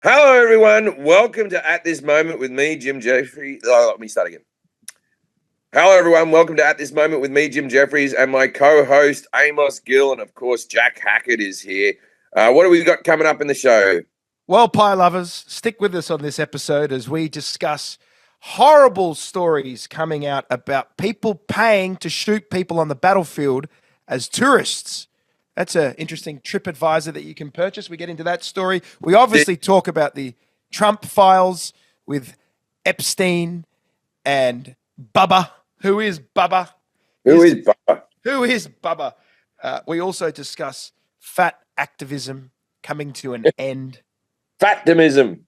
Hello, everyone. Welcome to At This Moment with me, Jim Jefferies. Let me start again. Hello, everyone. Welcome to At This Moment with me, Jim Jefferies, and my co-host, Amos Gill. And, of course, Jack Hackett is here. What have we got coming up in the show? Well, pie lovers, stick with us on this episode as we discuss horrible stories coming out about people paying to shoot people on the battlefield as tourists. That's an interesting trip advisor that you can purchase. We get into that story. We obviously talk about the Trump files with Epstein and Bubba. Who is Bubba? Who is Bubba? Who is Bubba? We also discuss fat activism coming to an end. Fatimism.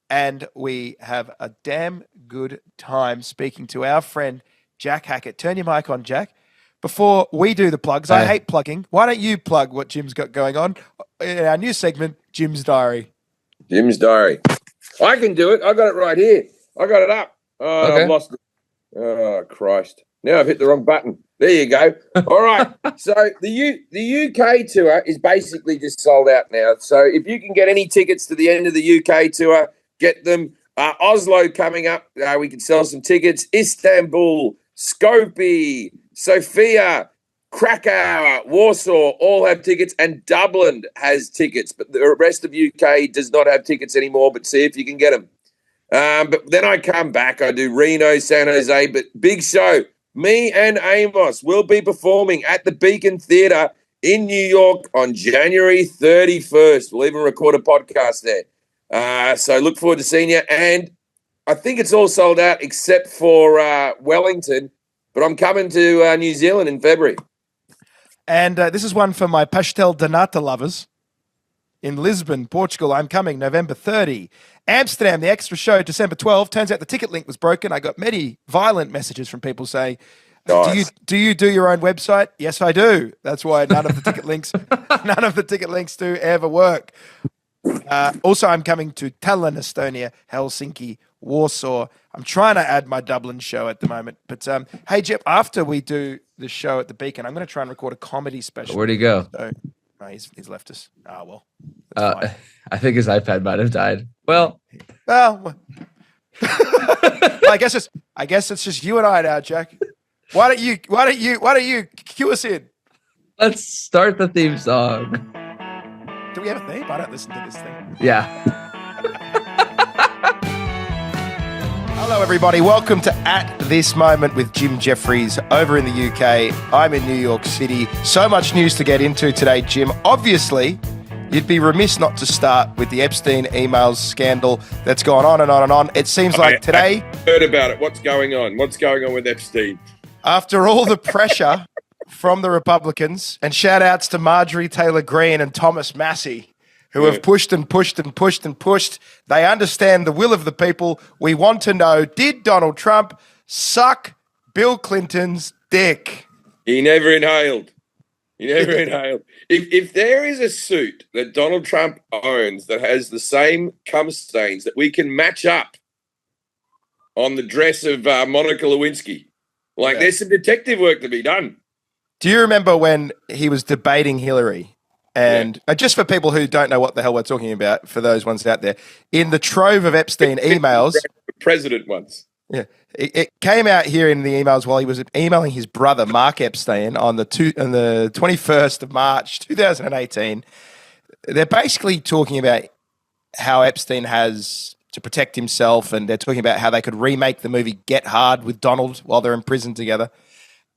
And we have a damn good time speaking to our friend Jack Hackett. Turn your mic on, Jack. Before we do the plugs, I hate plugging. Why don't you plug what Jim's got going on in our new segment, Jim's Diary? Jim's Diary. I can do it. I got it right here. I got it up. Oh, Okay. I've lost it. Oh, Christ. Now I've hit the wrong button. There you go. All right. So the UK tour is basically just sold out now. So if you can get any tickets to the end of the UK tour, get them. Oslo coming up. We can sell some tickets. Istanbul, Skopje, Sofia, Krakow, Warsaw all have tickets, and Dublin has tickets. But the rest of UK does not have tickets anymore, but see if you can get them. But then I come back. I do Reno, San Jose, but big show. Me and Amos will be performing at the Beacon Theatre in New York on January 31st. We'll even record a podcast there. So look forward to seeing you. And I think it's all sold out except for Wellington, but I'm coming to New Zealand in February. And this is one for my pastel de nata lovers. In Lisbon, Portugal, I'm coming November 30. Amsterdam, the extra show, December 12. Turns out the ticket link was broken. I got many violent messages from people saying, Nice. do you do your own website? Yes, I do. That's why none of the ticket links do ever work. Also, I'm coming to Tallinn, Estonia, Helsinki, Warsaw. I'm trying to add my Dublin show at the moment. But hey, Jeff, after we do the show at the Beacon, I'm going to try and record a comedy special. Where'd he go? So, no, he's left us. Ah, well. That's fine. I think his iPad might have died. Well, Well, I guess it's just you and I now, Jack. Why don't you cue us in? let's start the theme song. Do we have a theme? I don't listen to this thing. Yeah. Hello, everybody. Welcome to At This Moment with Jim Jefferies over in the UK. I'm in New York City. So much news to get into today, Jim. Obviously, you'd be remiss not to start with the Epstein emails scandal that's gone on and on and on. It seems like today... I heard about it. What's going on? What's going on with Epstein? After all the pressure from the Republicans, and shout outs to Marjorie Taylor Greene and Thomas Massey, who have pushed and pushed and pushed and pushed. They understand the will of the people. We want to know, did Donald Trump suck Bill Clinton's dick? He never inhaled. If there is a suit that Donald Trump owns that has the same cum stains that we can match up on the dress of Monica Lewinsky, there's some detective work to be done. Do you remember when he was debating Hillary? And just for people who don't know what the hell we're talking about, for those ones out there, in the trove of Epstein emails... President once. Yeah, it came out here in the emails while he was emailing his brother, Mark Epstein, on the 21st of March, 2018. They're basically talking about how Epstein has to protect himself, and they're talking about how they could remake the movie Get Hard with Donald while they're in prison together.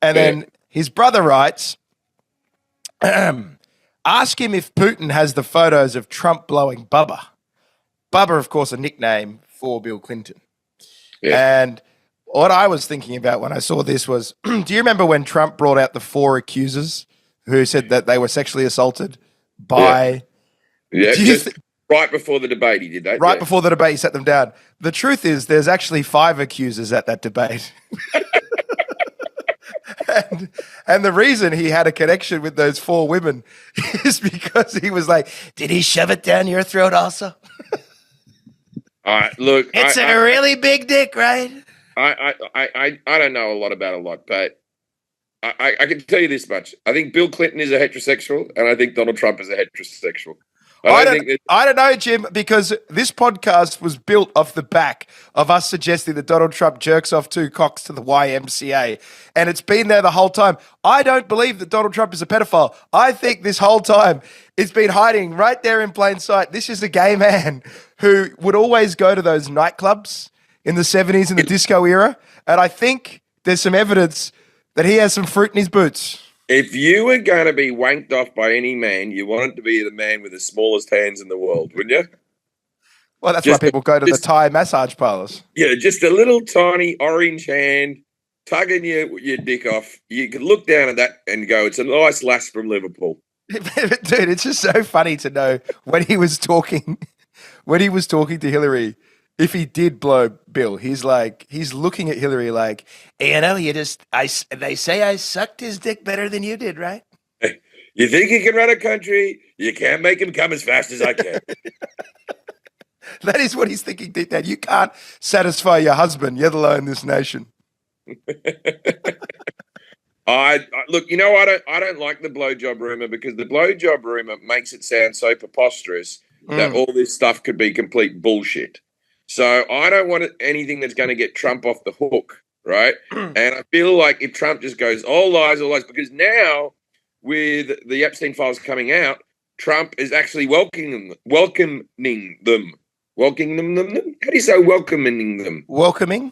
And then his brother writes... Ask him if Putin has the photos of Trump blowing Bubba. Bubba, of course, a nickname for Bill Clinton. Yeah. And what I was thinking about when I saw this was, do you remember when Trump brought out the 4 accusers who said that they were sexually assaulted by... Yeah, right before the debate he did that. Right before the debate he set them down. The truth is there's actually 5 accusers at that debate. And the reason he had a connection with those 4 women is because he was like, did he shove it down your throat also? All right, look. It's a really big dick, right? I don't know a lot about a lot, but I can tell you this much. I think Bill Clinton is a heterosexual, and I think Donald Trump is a heterosexual. I don't know, Jim, because this podcast was built off the back of us suggesting that Donald Trump jerks off 2 cocks to the YMCA, and it's been there the whole time. I don't believe that Donald Trump is a pedophile. I think this whole time it's been hiding right there in plain sight. This is a gay man who would always go to those nightclubs in the 70s in the disco era, and I think there's some evidence that he has some fruit in his boots. If you were going to be wanked off by any man, you wanted to be the man with the smallest hands in the world, wouldn't you? Well, that's why people go to the Thai massage parlors. Yeah, just a little tiny orange hand tugging your dick off. You could look down at that and go, it's a nice lass from Liverpool. Dude, it's just so funny to know when he was talking to Hillary, if he did blow Bill, he's looking at Hillary like, hey, they say I sucked his dick better than you did, right? You think you can run a country? You can't make him come as fast as I can. That is what he's thinking deep down. You can't satisfy your husband, yet alone this nation. Look, you know, I don't like the blowjob rumor because the blowjob rumor makes it sound so preposterous that all this stuff could be complete bullshit. So I don't want anything that's going to get Trump off the hook, right? And I feel like if Trump just goes, all lies, because now with the Epstein files coming out, Trump is actually welcoming them. How do you say welcoming them? Welcoming?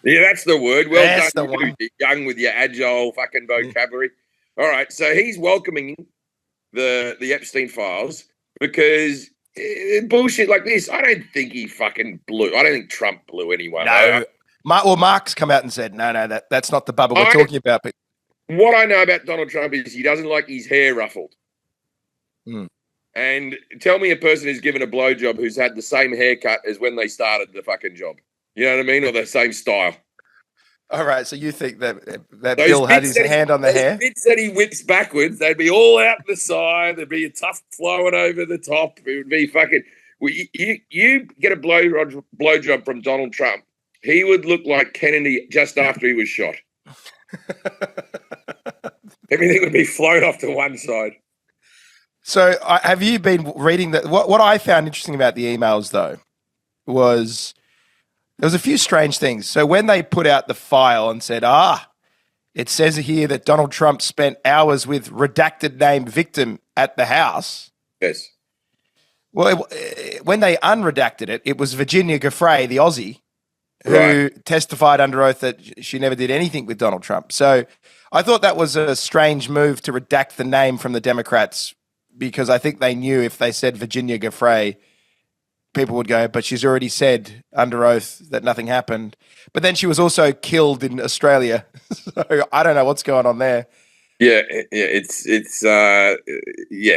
Yeah, that's the word. Well that's done, the one. You're young with your agile fucking vocabulary. All right, so he's welcoming the Epstein files because bullshit like this. I don't think he fucking blew. I don't think Trump blew anyone. No. Mark's come out and said, no, that's not the bubble we're talking about. But what I know about Donald Trump is he doesn't like his hair ruffled. And tell me a person who's given a blowjob who's had the same haircut as when they started the fucking job. You know what I mean? Or the same style. All right, so you think that Bill had his hand on the hair? Bits that he whips backwards, they'd be all out the side. There'd be a tuft flowing over the top. It would be fucking... You get a blowjob from Donald Trump, he would look like Kennedy just after he was shot. Everything would be flown off to one side. So have you been reading that? What I found interesting about the emails, though, was... there was a few strange things. So when they put out the file and said, it says here that Donald Trump spent hours with redacted name victim at the house. Yes. Well, when they unredacted it, it was Virginia Giuffre, the Aussie, who testified under oath that she never did anything with Donald Trump. So I thought that was a strange move to redact the name from the Democrats because I think they knew if they said Virginia Giuffre, people would go, but she's already said under oath that nothing happened. But then she was also killed in Australia. So I don't know what's going on there. Yeah,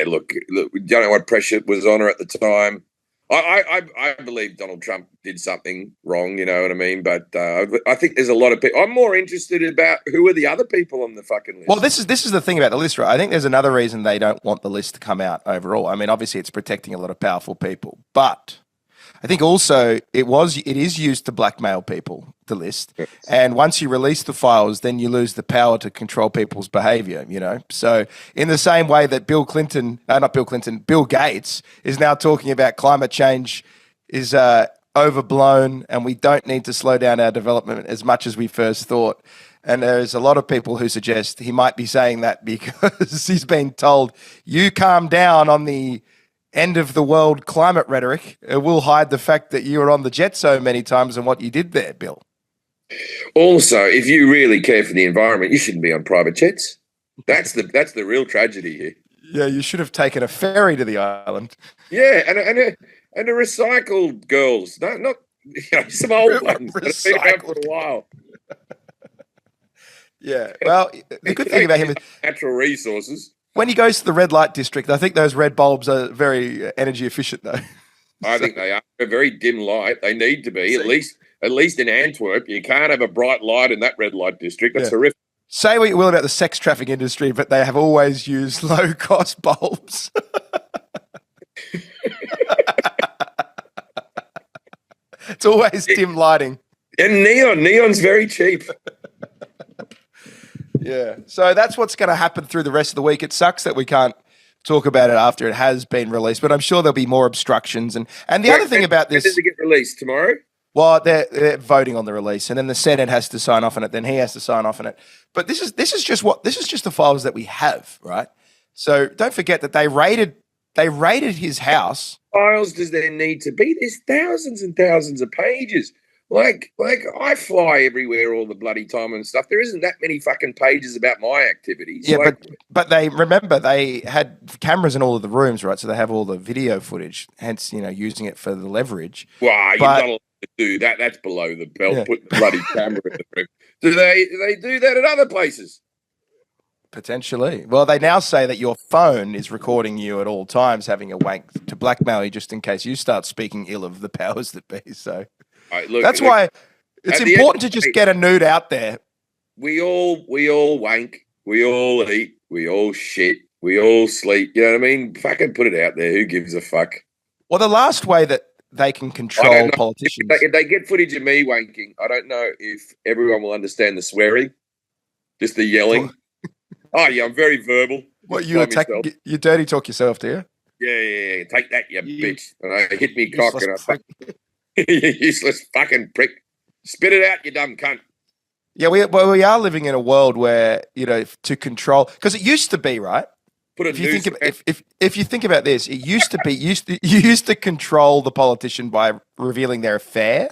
look, we don't know what pressure was on her at the time. I believe Donald Trump did something wrong, you know what I mean? But I think there's a lot of people. I'm more interested about who are the other people on the fucking list. Well, this is the thing about the list, right? I think there's another reason they don't want the list to come out overall. I mean, obviously it's protecting a lot of powerful people, but I think also it is used to blackmail people, the list. Yes. And once you release the files, then you lose the power to control people's behavior, you know? So in the same way that Bill Gates is now talking about climate change is overblown and we don't need to slow down our development as much as we first thought. And there's a lot of people who suggest he might be saying that because he's been told, you calm down on the end of the world climate rhetoric. It will hide the fact that you were on the jet so many times and what you did there, Bill. Also, if you really care for the environment, you shouldn't be on private jets. That's the real tragedy here. Yeah, you should have taken a ferry to the island. Yeah, and a recycled girls, not some old ones that have been around for a while. Yeah, well, the good thing about him is natural resources. When he goes to the red light district, I think those red bulbs are very energy efficient, though. I think they are a very dim light. They need to be, at least in Antwerp. You can't have a bright light in that red light district. That's horrific. Say what you will about the sex trafficking industry, but they have always used low-cost bulbs. It's always dim lighting. And neon's very cheap. Yeah. So that's what's going to happen through the rest of the week. It sucks that we can't talk about it after it has been released. But I'm sure there'll be more obstructions. And the other thing about this, when does it get released tomorrow? well, they're voting on the release, and then the Senate has to sign off on it. Then he has to sign off on it. But this is just the files that we have, right? So don't forget that they raided his house. Files does there need to be? There's thousands and thousands of pages. Like I fly everywhere all the bloody time and stuff. There isn't that many fucking pages about my activities. Yeah, but they had cameras in all of the rooms, right? So they have all the video footage, hence, using it for the leverage. Wow, you're not allowed to do that. That's below the belt. Yeah. Put the bloody camera in the room. Do they do that at other places? Potentially. Well, they now say that your phone is recording you at all times having a wank to blackmail you just in case you start speaking ill of the powers that be. So that's why it's important to just get a nude out there. We all wank, we all eat, we all shit, we all sleep. You know what I mean? Fucking put it out there. Who gives a fuck? Well, the last way that they can control politicians. If they get footage of me wanking, I don't know if everyone will understand the swearing, just the yelling. Oh, yeah, I'm very verbal. What, you dirty talk yourself, do you? Yeah. Take that, you bitch. And I hit me cock and you useless fucking prick. Spit it out, you dumb cunt. Yeah, we are living in a world where, to control, because it used to be, right? If you think about this, it used to be you used to control the politician by revealing their affair.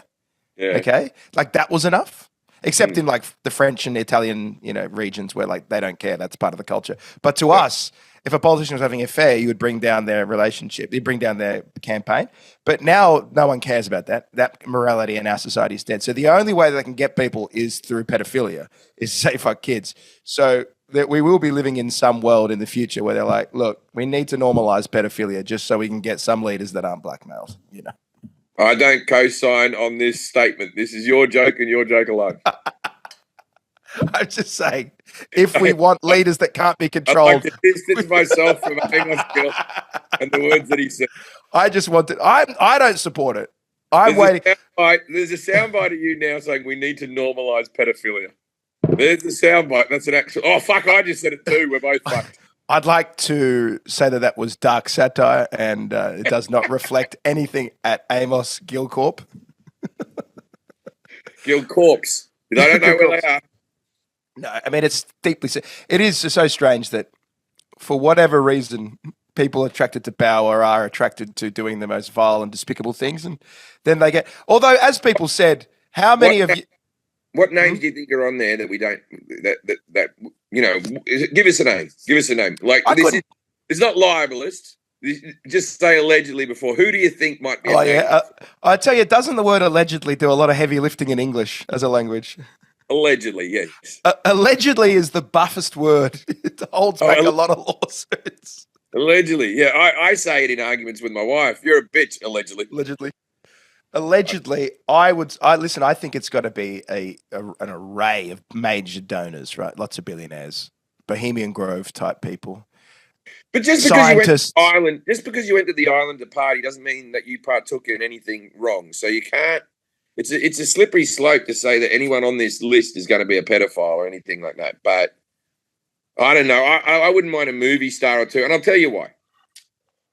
Yeah. Okay? Like that was enough. Except in like the French and Italian, regions where like they don't care. That's part of the culture. But to us, if a politician was having an affair, you would bring down their relationship. You'd bring down their campaign. But now no one cares about that. That morality in our society is dead. So the only way that they can get people is through pedophilia, is to say fuck kids. So that we will be living in some world in the future where they're like, look, we need to normalize pedophilia just so we can get some leaders that aren't blackmailed, I don't co-sign on this statement. This is your joke and your joke alone. I'm just saying, if we want leaders that can't be controlled, I'd like to distance myself from Amos Gill and the words that he said. I just want it. I don't support it. I'm waiting. There's a soundbite of you now saying we need to normalise pedophilia. There's a soundbite. That's an actual. Oh fuck! I just said it too. We're both fucked. I'd like to say that was dark satire and it does not reflect anything at Amos Gill Corp. Gill Corps. I don't know where they are. No, I mean, it's deeply... It is so strange that for whatever reason, people attracted to power are attracted to doing the most vile and despicable things. And then they get... Although, as people said, how many of you... What names do you think are on there that we don't... give us a name. Give us a name. Like, it's not libelous. Just say allegedly before. Who do you think might be? I tell you, doesn't the word allegedly do a lot of heavy lifting in English as a language? Allegedly, yes. Allegedly is the buffest word. It holds back a lot of lawsuits. Allegedly, yeah. I say it in arguments with my wife. You're a bitch, allegedly. Allegedly, I think it's got to be an array of major donors, right? Lots of billionaires, Bohemian Grove type people. But just because you went to the island to party doesn't mean that you partook in anything wrong. So you can't. It's a slippery slope to say that anyone on this list is going to be a pedophile or anything like that. But I don't know. I wouldn't mind a movie star or two, and I'll tell you why.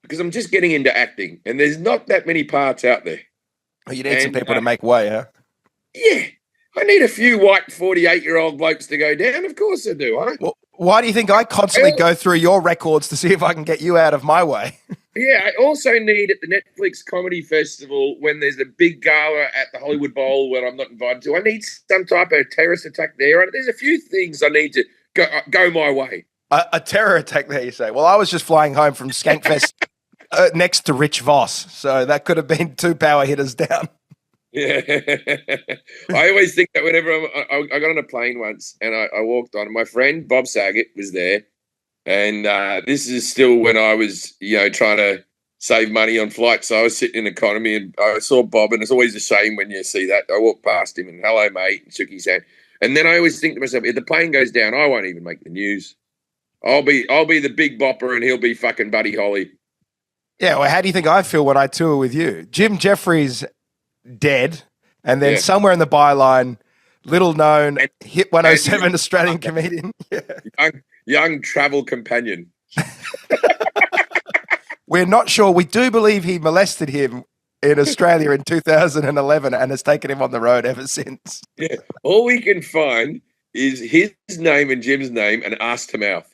Because I'm just getting into acting, and there's not that many parts out there. Oh, you need some people to make way, huh? Yeah. I need a few white 48-year-old blokes to go down. Of course I do, huh? Well, why do you think I constantly go through your records to see if I can get you out of my way? Yeah, I also need at the Netflix Comedy Festival, when there's a big gala at the Hollywood Bowl where I'm not invited to, I need some type of terrorist attack there. There's a few things I need to go my way. A terror attack there, you say? Well, I was just flying home from Skankfest next to Rich Voss, so that could have been two power hitters down. Yeah. I always think that whenever I got on a plane once and I walked on, my friend Bob Saget was there. And this is still when I was, trying to save money on flights. So I was sitting in economy and I saw Bob, and it's always a shame when you see that. I walked past him and hello, mate, and shook his hand. And then I always think to myself, if the plane goes down, I won't even make the news. I'll be the big bopper and he'll be fucking Buddy Holly. Yeah, well, how do you think I feel when I tour with you? Jim Jefferies dead, and then somewhere in the byline, little known, hit 107 Australian comedian. Yeah. Young travel companion. We're not sure. We do believe he molested him in Australia in 2011 and has taken him on the road ever since. Yeah. All we can find is his name and Jim's name and ass to mouth.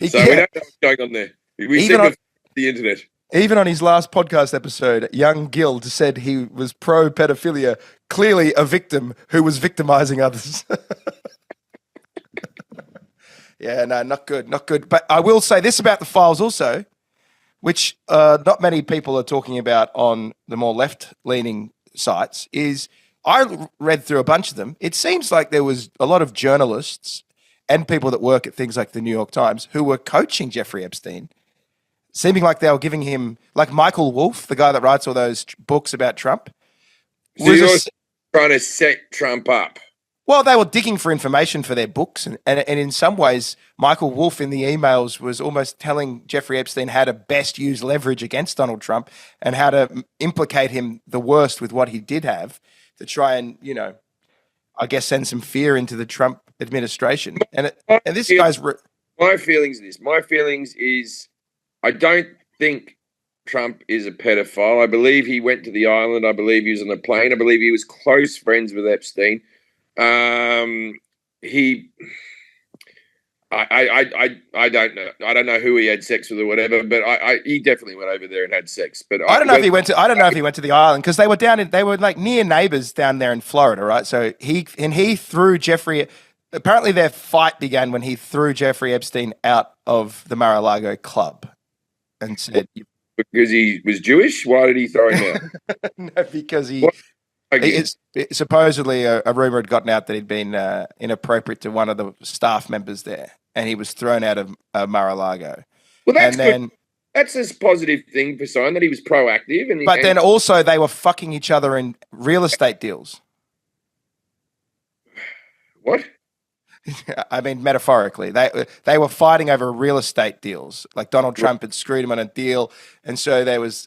So we don't know what's going on there. We seem to the internet. Even on his last podcast episode, young Gill said he was pro-pedophilia, clearly a victim who was victimizing others. Yeah, no, not good, not good. But I will say this about the files also, which not many people are talking about on the more left-leaning sites, is I read through a bunch of them. It seems like there was a lot of journalists and people that work at things like the New York Times who were coaching Jeffrey Epstein, seeming like they were giving him, like Michael Wolff, the guy that writes all those books about Trump. So you're trying to set Trump up. Well, they were digging for information for their books, and in some ways, Michael Wolff in the emails was almost telling Jeffrey Epstein how to best use leverage against Donald Trump and how to implicate him the worst with what he did have to try and, I guess send some fear into the Trump administration. And this guy's... My feelings is I don't think Trump is a pedophile. I believe he went to the island. I believe he was on a plane. I believe he was close friends with Epstein. I don't know. I don't know who he had sex with or whatever, but he definitely went over there and had sex. But I don't know if he went to the island because they were like near neighbors down there in Florida, right? So he threw Jeffrey. Apparently, their fight began when he threw Jeffrey Epstein out of the Mar-a-Lago club and said, because he was Jewish. Why did he throw him out? No, because it's supposedly a rumor had gotten out that he'd been inappropriate to one of the staff members there, and he was thrown out of Mar-a-Lago. Well, that's good. That's a positive thing for sign that he was proactive. Then also they were fucking each other in real estate deals. What? I mean, metaphorically, they were fighting over real estate deals. Like Donald Trump had screwed him on a deal, and so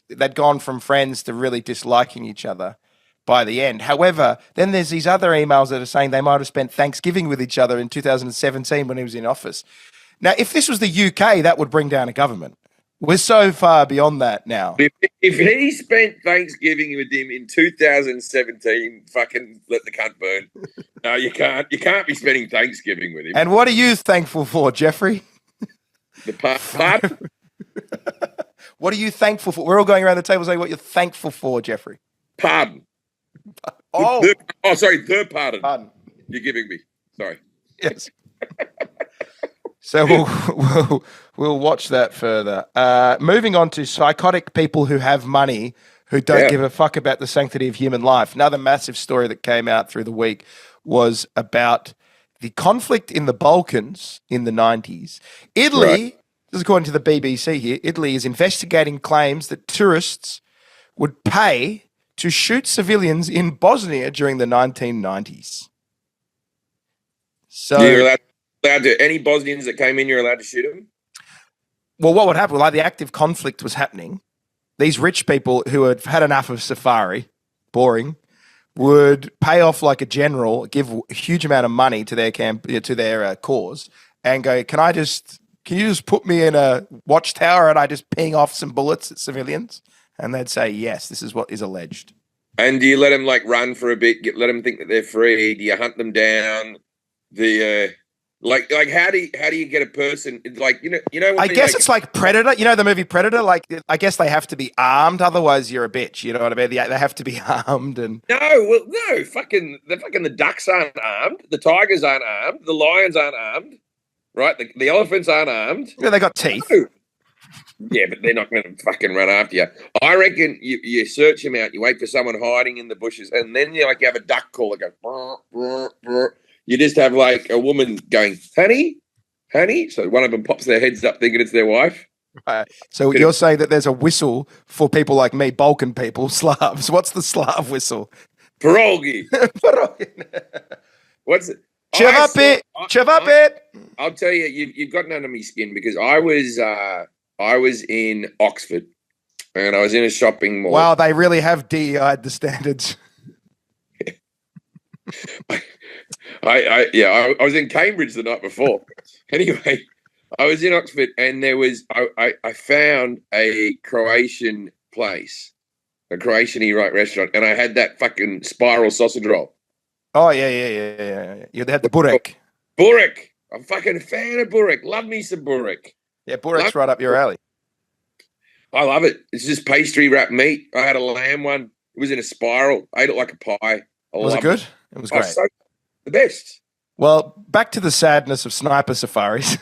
they'd gone from friends to really disliking each other by the end. However, then there's these other emails that are saying they might have spent Thanksgiving with each other in 2017 when he was in office. Now, if this was the UK, that would bring down a government. We're so far beyond that now. If he spent Thanksgiving with him in 2017, fucking let the cunt burn. No, you can't. You can't be spending Thanksgiving with him. And what are you thankful for, Jeffrey? The pardon? What are you thankful for? We're all going around the table saying what you're thankful for, Jeffrey. Pardon. Oh, sorry, the pardon. Pardon. You're giving me. Sorry. Yes. So we'll watch that further. Moving on to psychotic people who have money who don't give a fuck about the sanctity of human life. Another massive story that came out through the week was about the conflict in the Balkans in the 90s. Italy, this is according to the BBC here, Italy is investigating claims that tourists would pay to shoot civilians in Bosnia during the 1990s. So you're allowed to, any Bosnians that came in, you're allowed to shoot them? Well, what would happen? Like the active conflict was happening. These rich people who had enough of safari, boring, would pay off like a general, give a huge amount of money to their cause, and go, can you just put me in a watchtower and I just ping off some bullets at civilians? And they'd say, yes, this is what is alleged. And do you let them run for a bit? Let them think that they're free? Do you hunt them down? How do you get a person I guess it's like Predator. You know the movie Predator. Like I guess they have to be armed, otherwise you're a bitch. You know what I mean? They have to be armed and no. Fucking the ducks aren't armed. The tigers aren't armed. The lions aren't armed. Right? The elephants aren't armed. Yeah, they got teeth. No. Yeah, but they're not going to fucking run after you. I reckon you search them out. You wait for someone hiding in the bushes, and then you have a duck call that goes. Brr, brr, brr. You just have a woman going, honey. So one of them pops their heads up thinking it's their wife. Right. So you're saying that there's a whistle for people like me, Balkan people, Slavs. What's the Slav whistle? Pierogi. What's it? Chevapit. I'll tell you, you've gotten under my skin because I was in Oxford and I was in a shopping mall. Wow, they really have DEI'd the standards. I was in Cambridge the night before. Anyway, I was in Oxford, and there was I found a Croatian place, a Croatian Eat-Right restaurant, and I had that fucking spiral sausage roll. Oh, yeah. You had the burek. Burek. I'm fucking a fan of burek. Love me some burek. Yeah, burek's right up your alley. I love it. It's just pastry wrapped meat. I had a lamb one. It was in a spiral. I ate it like a pie. Was it good? It was great. The best. Well, back to the sadness of sniper safaris.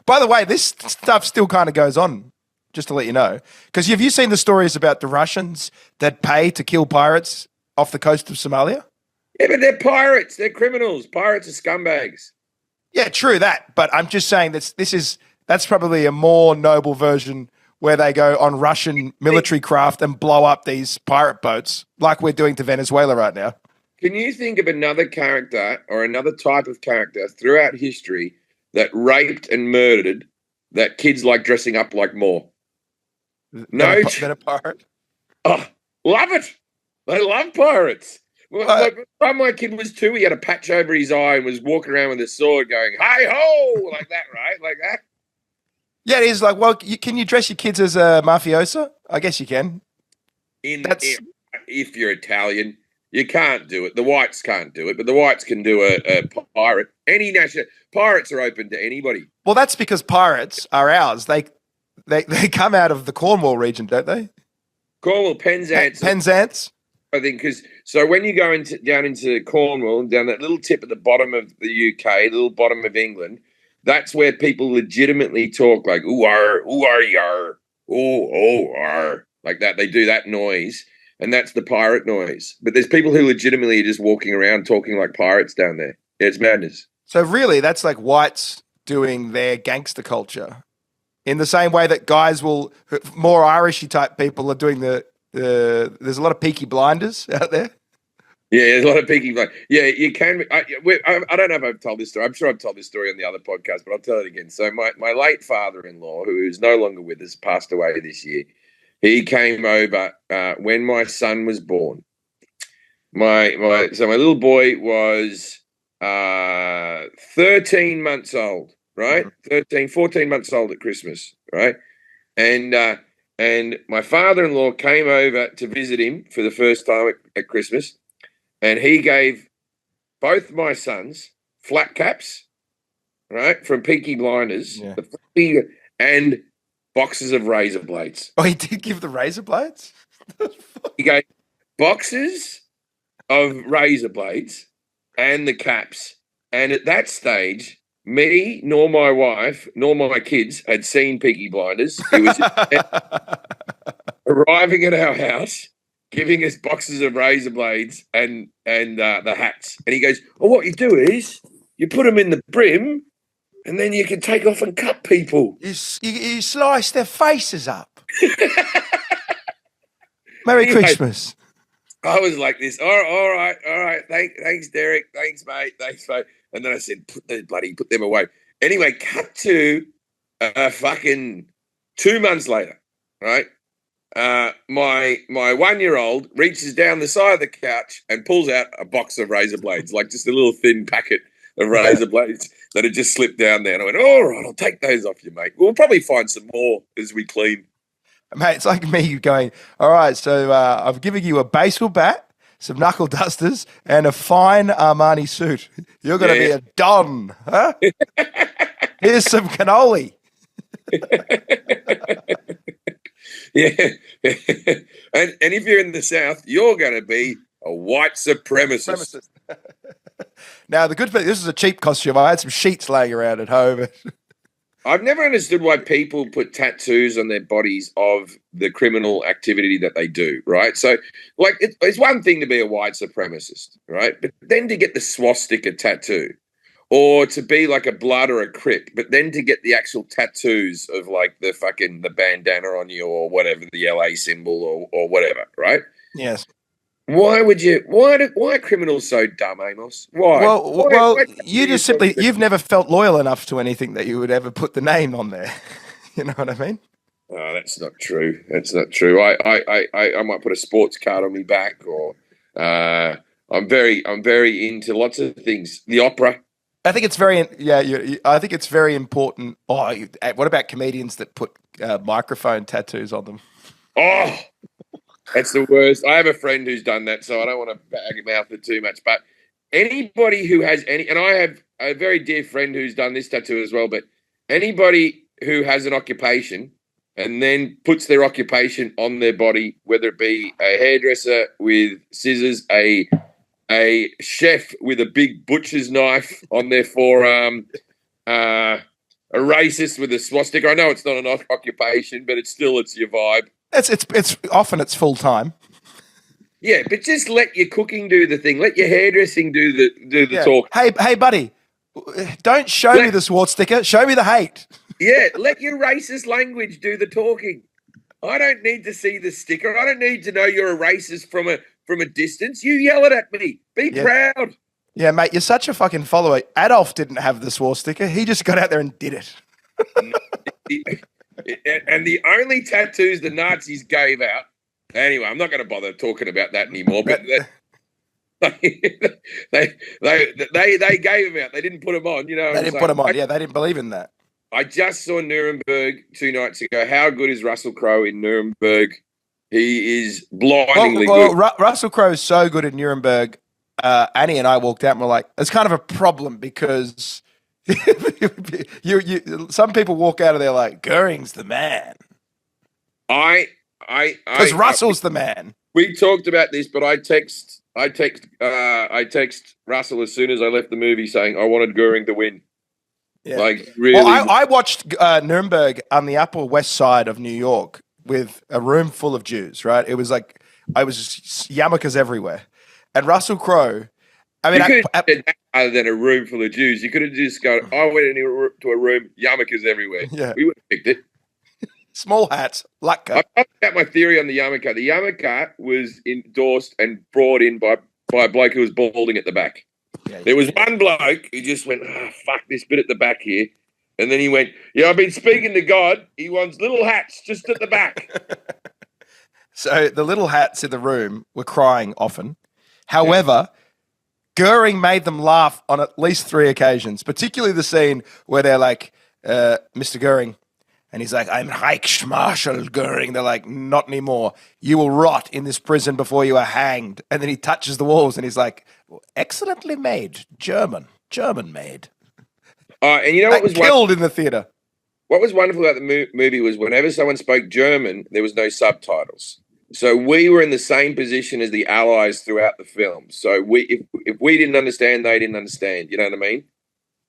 By the way, this stuff still kind of goes on, just to let you know. Because have you seen the stories about the Russians that pay to kill pirates off the coast of Somalia? Yeah, but they're pirates. They're criminals. Pirates are scumbags. Yeah, true that. But I'm just saying that's probably a more noble version where they go on Russian military craft and blow up these pirate boats like we're doing to Venezuela right now. Can you think of another character or another type of character throughout history that raped and murdered that kids like dressing up like more? No. Than a pirate? Oh, love it. They love pirates. Like, by the time my kid was 2, he had a patch over his eye and was walking around with a sword going, hi-ho, like that, right? Like that. Yeah, it is like, well, can you dress your kids as a mafioso? I guess you can. If you're Italian, you can't do it. The whites can't do it, but the whites can do a pirate. Any national pirates are open to anybody. Well, that's because pirates are ours. They come out of the Cornwall region, don't they? Cornwall, Penzance. Penzance. I think so when you go down into Cornwall, down that little tip at the bottom of the UK, little bottom of England, that's where people legitimately talk like ooh yar, oh ar, like that. They do that noise, and that's the pirate noise. But there's people who legitimately are just walking around talking like pirates down there. Yeah, it's madness. So really, that's like whites doing their gangster culture, in the same way that guys will more Irishy type people are doing there's a lot of Peaky Blinders out there. Yeah, there's a lot of Peaky Blinders. Yeah, you can. I don't know if I've told this story. I'm sure I've told this story on the other podcast, but I'll tell it again. So my late father-in-law, who is no longer with us, passed away this year. He came over when my son was born. My little boy was 13 months old, right? 14 months old at Christmas, right? And my father-in-law came over to visit him for the first time at Christmas, and he gave both my sons flat caps, right, from Peaky Blinders, and boxes of razor blades. Oh, he did give the razor blades? He gave boxes of razor blades and the caps. And at that stage, me, nor my wife, nor my kids had seen Peaky Blinders. He was arriving at our house, giving us boxes of razor blades and the hats. And he goes, "Oh, what you do is you put them in the brim, and then you can take off and cut people. You slice their faces up." Merry Christmas. I was like this. All right. Thanks, Derek. Thanks, mate. And then I said, put them away. Anyway, cut to fucking 2 months later, right? My 1-year-old reaches down the side of the couch and pulls out a box of razor blades, like just a little thin packet of razor blades that had just slipped down there. And I went, all right, I'll take those off you, mate. We'll probably find some more as we clean. Mate, it's like me going, all right, so I've given you a baseball bat, some knuckle dusters, and a fine Armani suit. You're going to be a don, huh? Here's some cannoli. Yeah. And if you're in the South, you're going to be a white supremacist. Now, the good thing, this is a cheap costume. I had some sheets laying around at home. I've never understood why people put tattoos on their bodies of the criminal activity that they do, right? So, like, it's one thing to be a white supremacist, right? But then to get the swastika tattoo, or to be like a blood or a crip, but then to get the actual tattoos of like the bandana on you or whatever, the LA symbol or whatever, right? Yes. Why are criminals so dumb, Amos? Why? Well, you've never felt loyal enough to anything that you would ever put the name on there. You know what I mean? Oh, that's not true. That's not true. I might put a sports card on my back, or I'm very into lots of things. The opera. I think it's very, I think it's very important. Oh, what about comedians that put microphone tattoos on them? Oh, that's the worst. I have a friend who's done that, so I don't want to bag him out for too much. But anybody who has any, and I have a very dear friend who's done this tattoo as well, but anybody who has an occupation and then puts their occupation on their body, whether it be a hairdresser with scissors, a chef with a big butcher's knife on their forearm, a racist with a swastika. I know it's not an occupation, but it's your vibe. It's often it's full time. Yeah, but just let your cooking do the thing. Let your hairdressing do the talk. Hey, buddy, don't show me the swastika. Show me the hate. Yeah, let your racist language do the talking. I don't need to see the sticker. I don't need to know you're a racist from a distance. You yell it at me. Be proud. Yeah, mate, you're such a fucking follower. Adolf didn't have the swastika. He just got out there and did it. And the only tattoos the Nazis gave out. Anyway, I'm not going to bother talking about that anymore. But they gave them out. They didn't put them on. You know, they didn't put them on. Yeah, they didn't believe in that. I just saw Nuremberg 2 nights ago. How good is Russell Crowe in Nuremberg? He is blindingly good. Russell Crowe is so good in Nuremberg. Annie and I walked out and we're like, it's kind of a problem because some people walk out of there like, Goering's the man. Because Russell's the man. We talked about this, but I text Russell as soon as I left the movie saying I wanted Goering to win. Yeah. Like really. Well, I watched Nuremberg on the Upper West Side of New York with a room full of Jews. Right? It was like I was yarmulkes everywhere, and Russell Crowe. I mean, you could have said that other than a room full of Jews, you could have just gone. I went into a room, yarmulkes everywhere. Yeah, we would have picked it. Small hats, luck. I've got my theory on the yarmulke. The yarmulke was endorsed and brought in by a bloke who was balding at the back. Yeah, there was one bloke who just went, fuck this bit at the back here. And then he went, I've been speaking to God. He wants little hats just at the back. So the little hats in the room were crying often. However, Goering made them laugh on at least 3 occasions, particularly the scene where they're like, Mr. Goering, and he's like, I'm Reichsmarschall Goering. They're like, not anymore. You will rot in this prison before you are hanged. And then he touches the walls and he's like, excellently made. German made. And you know what was killed in the theater? What was wonderful about the movie was whenever someone spoke German, there was no subtitles. So we were in the same position as the Allies throughout the film. So if we didn't understand, they didn't understand. You know what I mean?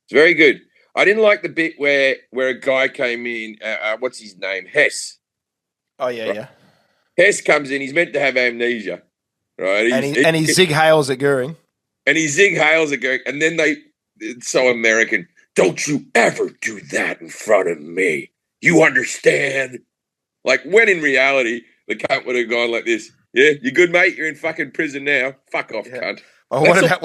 It's very good. I didn't like the bit where a guy came in. What's his name? Hess. Oh yeah, right? Yeah. Hess comes in. He's meant to have amnesia, right? And he zig hails at Goering. And he zig hails at Goering. And then it's so American. Don't you ever do that in front of me. You understand? Like when in reality, the cunt would have gone like this. Yeah, you good, mate? You're in fucking prison now. Fuck off, cunt. Oh, what about?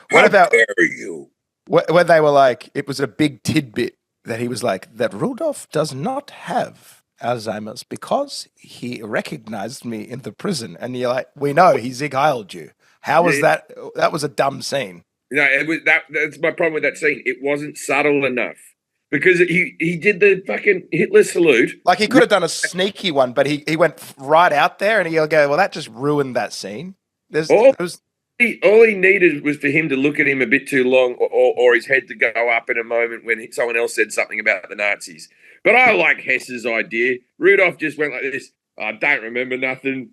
How dare you? When they were like, it was a big tidbit that he was like, that Rudolph does not have Alzheimer's because he recognized me in the prison. And you're like, we know he zig-heiled you. How was that? That was a dumb scene. No, that's my problem with that scene. It wasn't subtle enough because he did the fucking Hitler salute. Like he could have done a sneaky one, but he went right out there and he'll go, well, that just ruined that scene. All he needed was for him to look at him a bit too long or his head to go up in a moment when someone else said something about the Nazis. But I like Hess's idea. Rudolph just went like this. I don't remember nothing.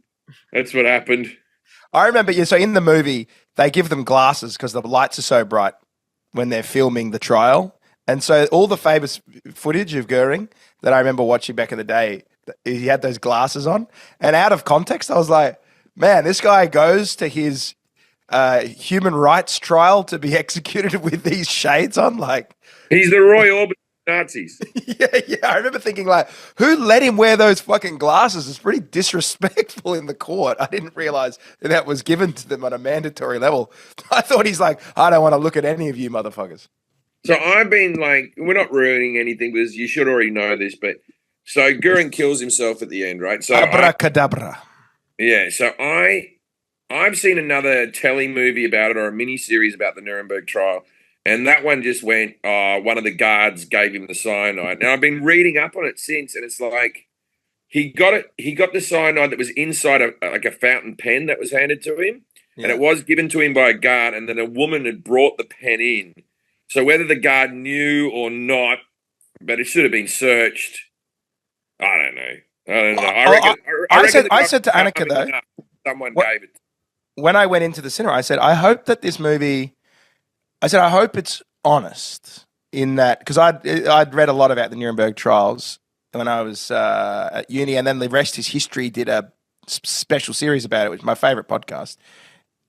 That's what happened. I remember, so in the movie, they give them glasses because the lights are so bright when they're filming the trial. And so all the famous footage of Goering that I remember watching back in the day, he had those glasses on. And out of context, I was like, man, this guy goes to his human rights trial to be executed with these shades on. Like he's the Roy Orbison Nazis. Yeah. I remember thinking like, who let him wear those fucking glasses? It's pretty disrespectful in the court. I didn't realize that was given to them on a mandatory level. I thought he's like, I don't want to look at any of you motherfuckers. So I've been like, we're not ruining anything because you should already know this, but so Goering kills himself at the end, right? So abracadabra. So I've seen another telly movie about it or a mini series about the Nuremberg trial. And that one just went, one of the guards gave him the cyanide. Now, I've been reading up on it since, and it's like he got the cyanide that was inside a fountain pen that was handed to him, and it was given to him by a guard, and then a woman had brought the pen in. So whether the guard knew or not, but it should have been searched. I don't know. I said to Annika, though, someone gave it. When I went into the cinema, I said, I hope that this movie, I hope it's honest in that, because I'd read a lot about the Nuremberg trials when I was at uni, and then The Rest is History did a special series about it, which is my favorite podcast.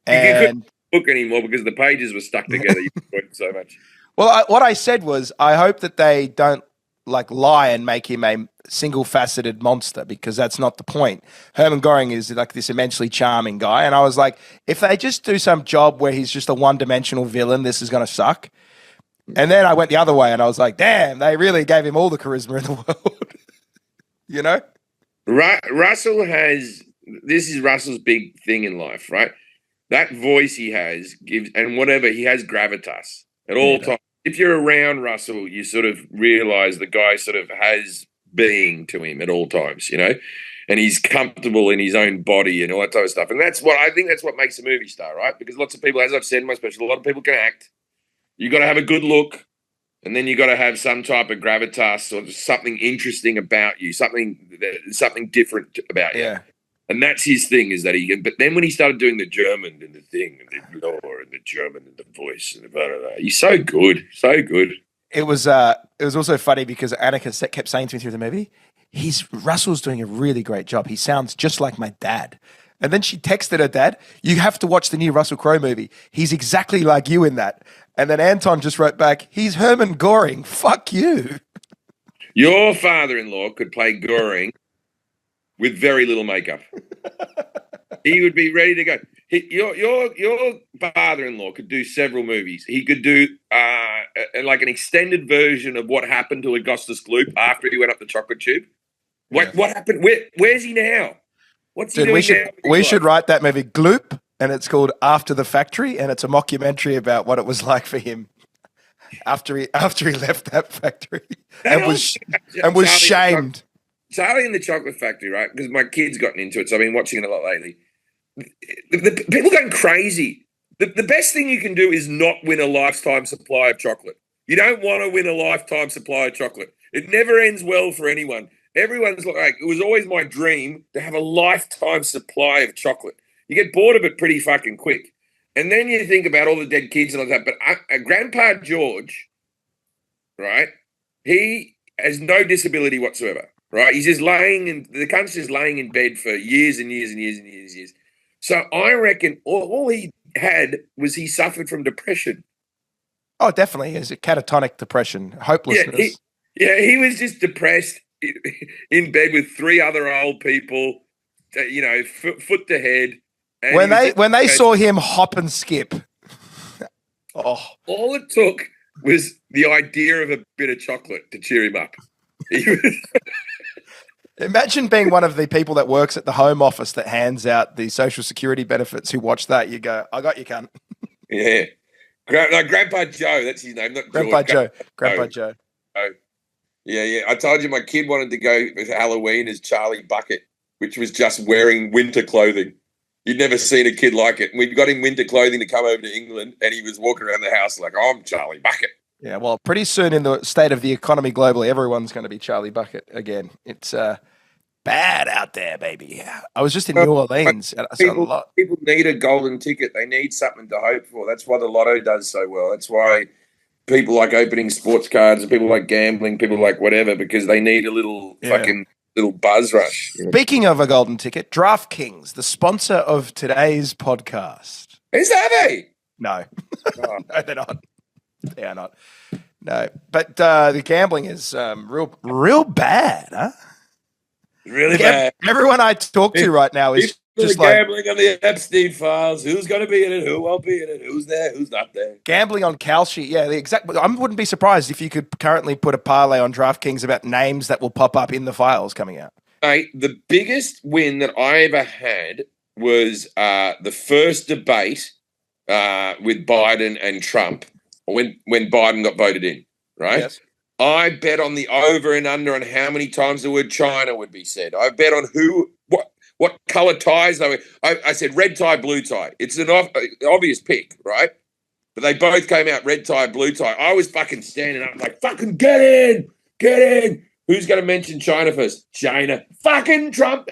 And you couldn't book anymore because the pages were stuck together. You enjoyed it so much. Well, what I said was, I hope that they don't lie and make him a single-faceted monster, because that's not the point. Hermann Goring is like this immensely charming guy, and I was like, if they just do some job where he's just a one-dimensional villain, this is going to suck. And then I went the other way, and I was like, damn, they really gave him all the charisma in the world. You know? Russell has, this is Russell's big thing in life, right? That voice he has gives, and whatever, he has gravitas at all times. If you're around Russell, you sort of realize the guy sort of has being to him at all times, you know, and he's comfortable in his own body and all that type of stuff. And that's what I think, that's what makes a movie star, right? Because lots of people, as I've said in my special, a lot of people can act. You got to have a good look, and then you got to have some type of gravitas or something interesting about you, something different about you. Yeah. And that's his thing, is that but then when he started doing the German and the thing and the law and the German and the voice and the blah, blah, blah, he's so good, so good. It was also funny because Annika kept saying to me through the movie, Russell's doing a really great job. He sounds just like my dad. And then she texted her dad, you have to watch the new Russell Crowe movie. He's exactly like you in that. And then Anton just wrote back, he's Hermann Goring. Fuck you. Your father-in-law could play Goring with very little makeup. He would be ready to go. Your father-in-law could do several movies. He could do like an extended version of what happened to Augustus Gloop after he went up the chocolate tube. What happened? Where's he now? What's he doing now? We should write that movie, Gloop, and it's called After the Factory, and it's a mockumentary about what it was like for him after he left that factory and was shamed. Charlie and the Chocolate Factory, right? Because my kid's gotten into it, so I've been watching it a lot lately. The people going crazy. The best thing you can do is not win a lifetime supply of chocolate. You don't want to win a lifetime supply of chocolate. It never ends well for anyone. Everyone's like, it was always my dream to have a lifetime supply of chocolate. You get bored of it pretty fucking quick. And then you think about all the dead kids and all that. But Grandpa George, right, he has no disability whatsoever. Right, he's just the cunt's just laying in bed for years and years and years and years and years. So I reckon all he had was he suffered from depression. Oh, definitely. It's a catatonic depression, hopelessness. He was just depressed in bed with three other old people, you know, foot to head. And when they saw him hop and skip, all it took was the idea of a bit of chocolate to cheer him up. Imagine being one of the people that works at the Home Office that hands out the Social Security benefits who watch that. You go, I got you, cunt. Yeah. Grandpa Joe, that's his name. Not Grandpa George. Joe. Grandpa Joe. Oh. Yeah. I told you my kid wanted to go for Halloween as Charlie Bucket, which was just wearing winter clothing. You'd never seen a kid like it. We got him winter clothing to come over to England, and he was walking around the house like, I'm Charlie Bucket. Yeah, well, pretty soon in the state of the economy globally, everyone's going to be Charlie Bucket again. It's bad out there, baby. I was just in New Orleans. And I saw a lot. People need a golden ticket. They need something to hope for. That's why the lotto does so well. That's why people like opening sports cards and people like gambling, people like whatever, because they need a little fucking little buzz rush. Speaking of a golden ticket, DraftKings, the sponsor of today's podcast. Is that they? No. No, they're not. They are not. No, but the gambling is real bad, huh? Really bad. Everyone I talk to right now is just like gambling on the Epstein files. Who's going to be in it? Who won't be in it? Who's there? Who's not there? Gambling on Kalshi. Yeah, the exact. I wouldn't be surprised if you could currently put a parlay on DraftKings about names that will pop up in the files coming out. Mate, the biggest win that I ever had was the first debate with Biden and Trump when Biden got voted in, right? Yes. I bet on the over and under on how many times the word China would be said. I bet on what color ties they were. I said red tie, blue tie. It's an obvious pick, right? But they both came out red tie, blue tie. I was fucking standing up like, fucking get in. Who's going to mention China first? China. Fucking Trump.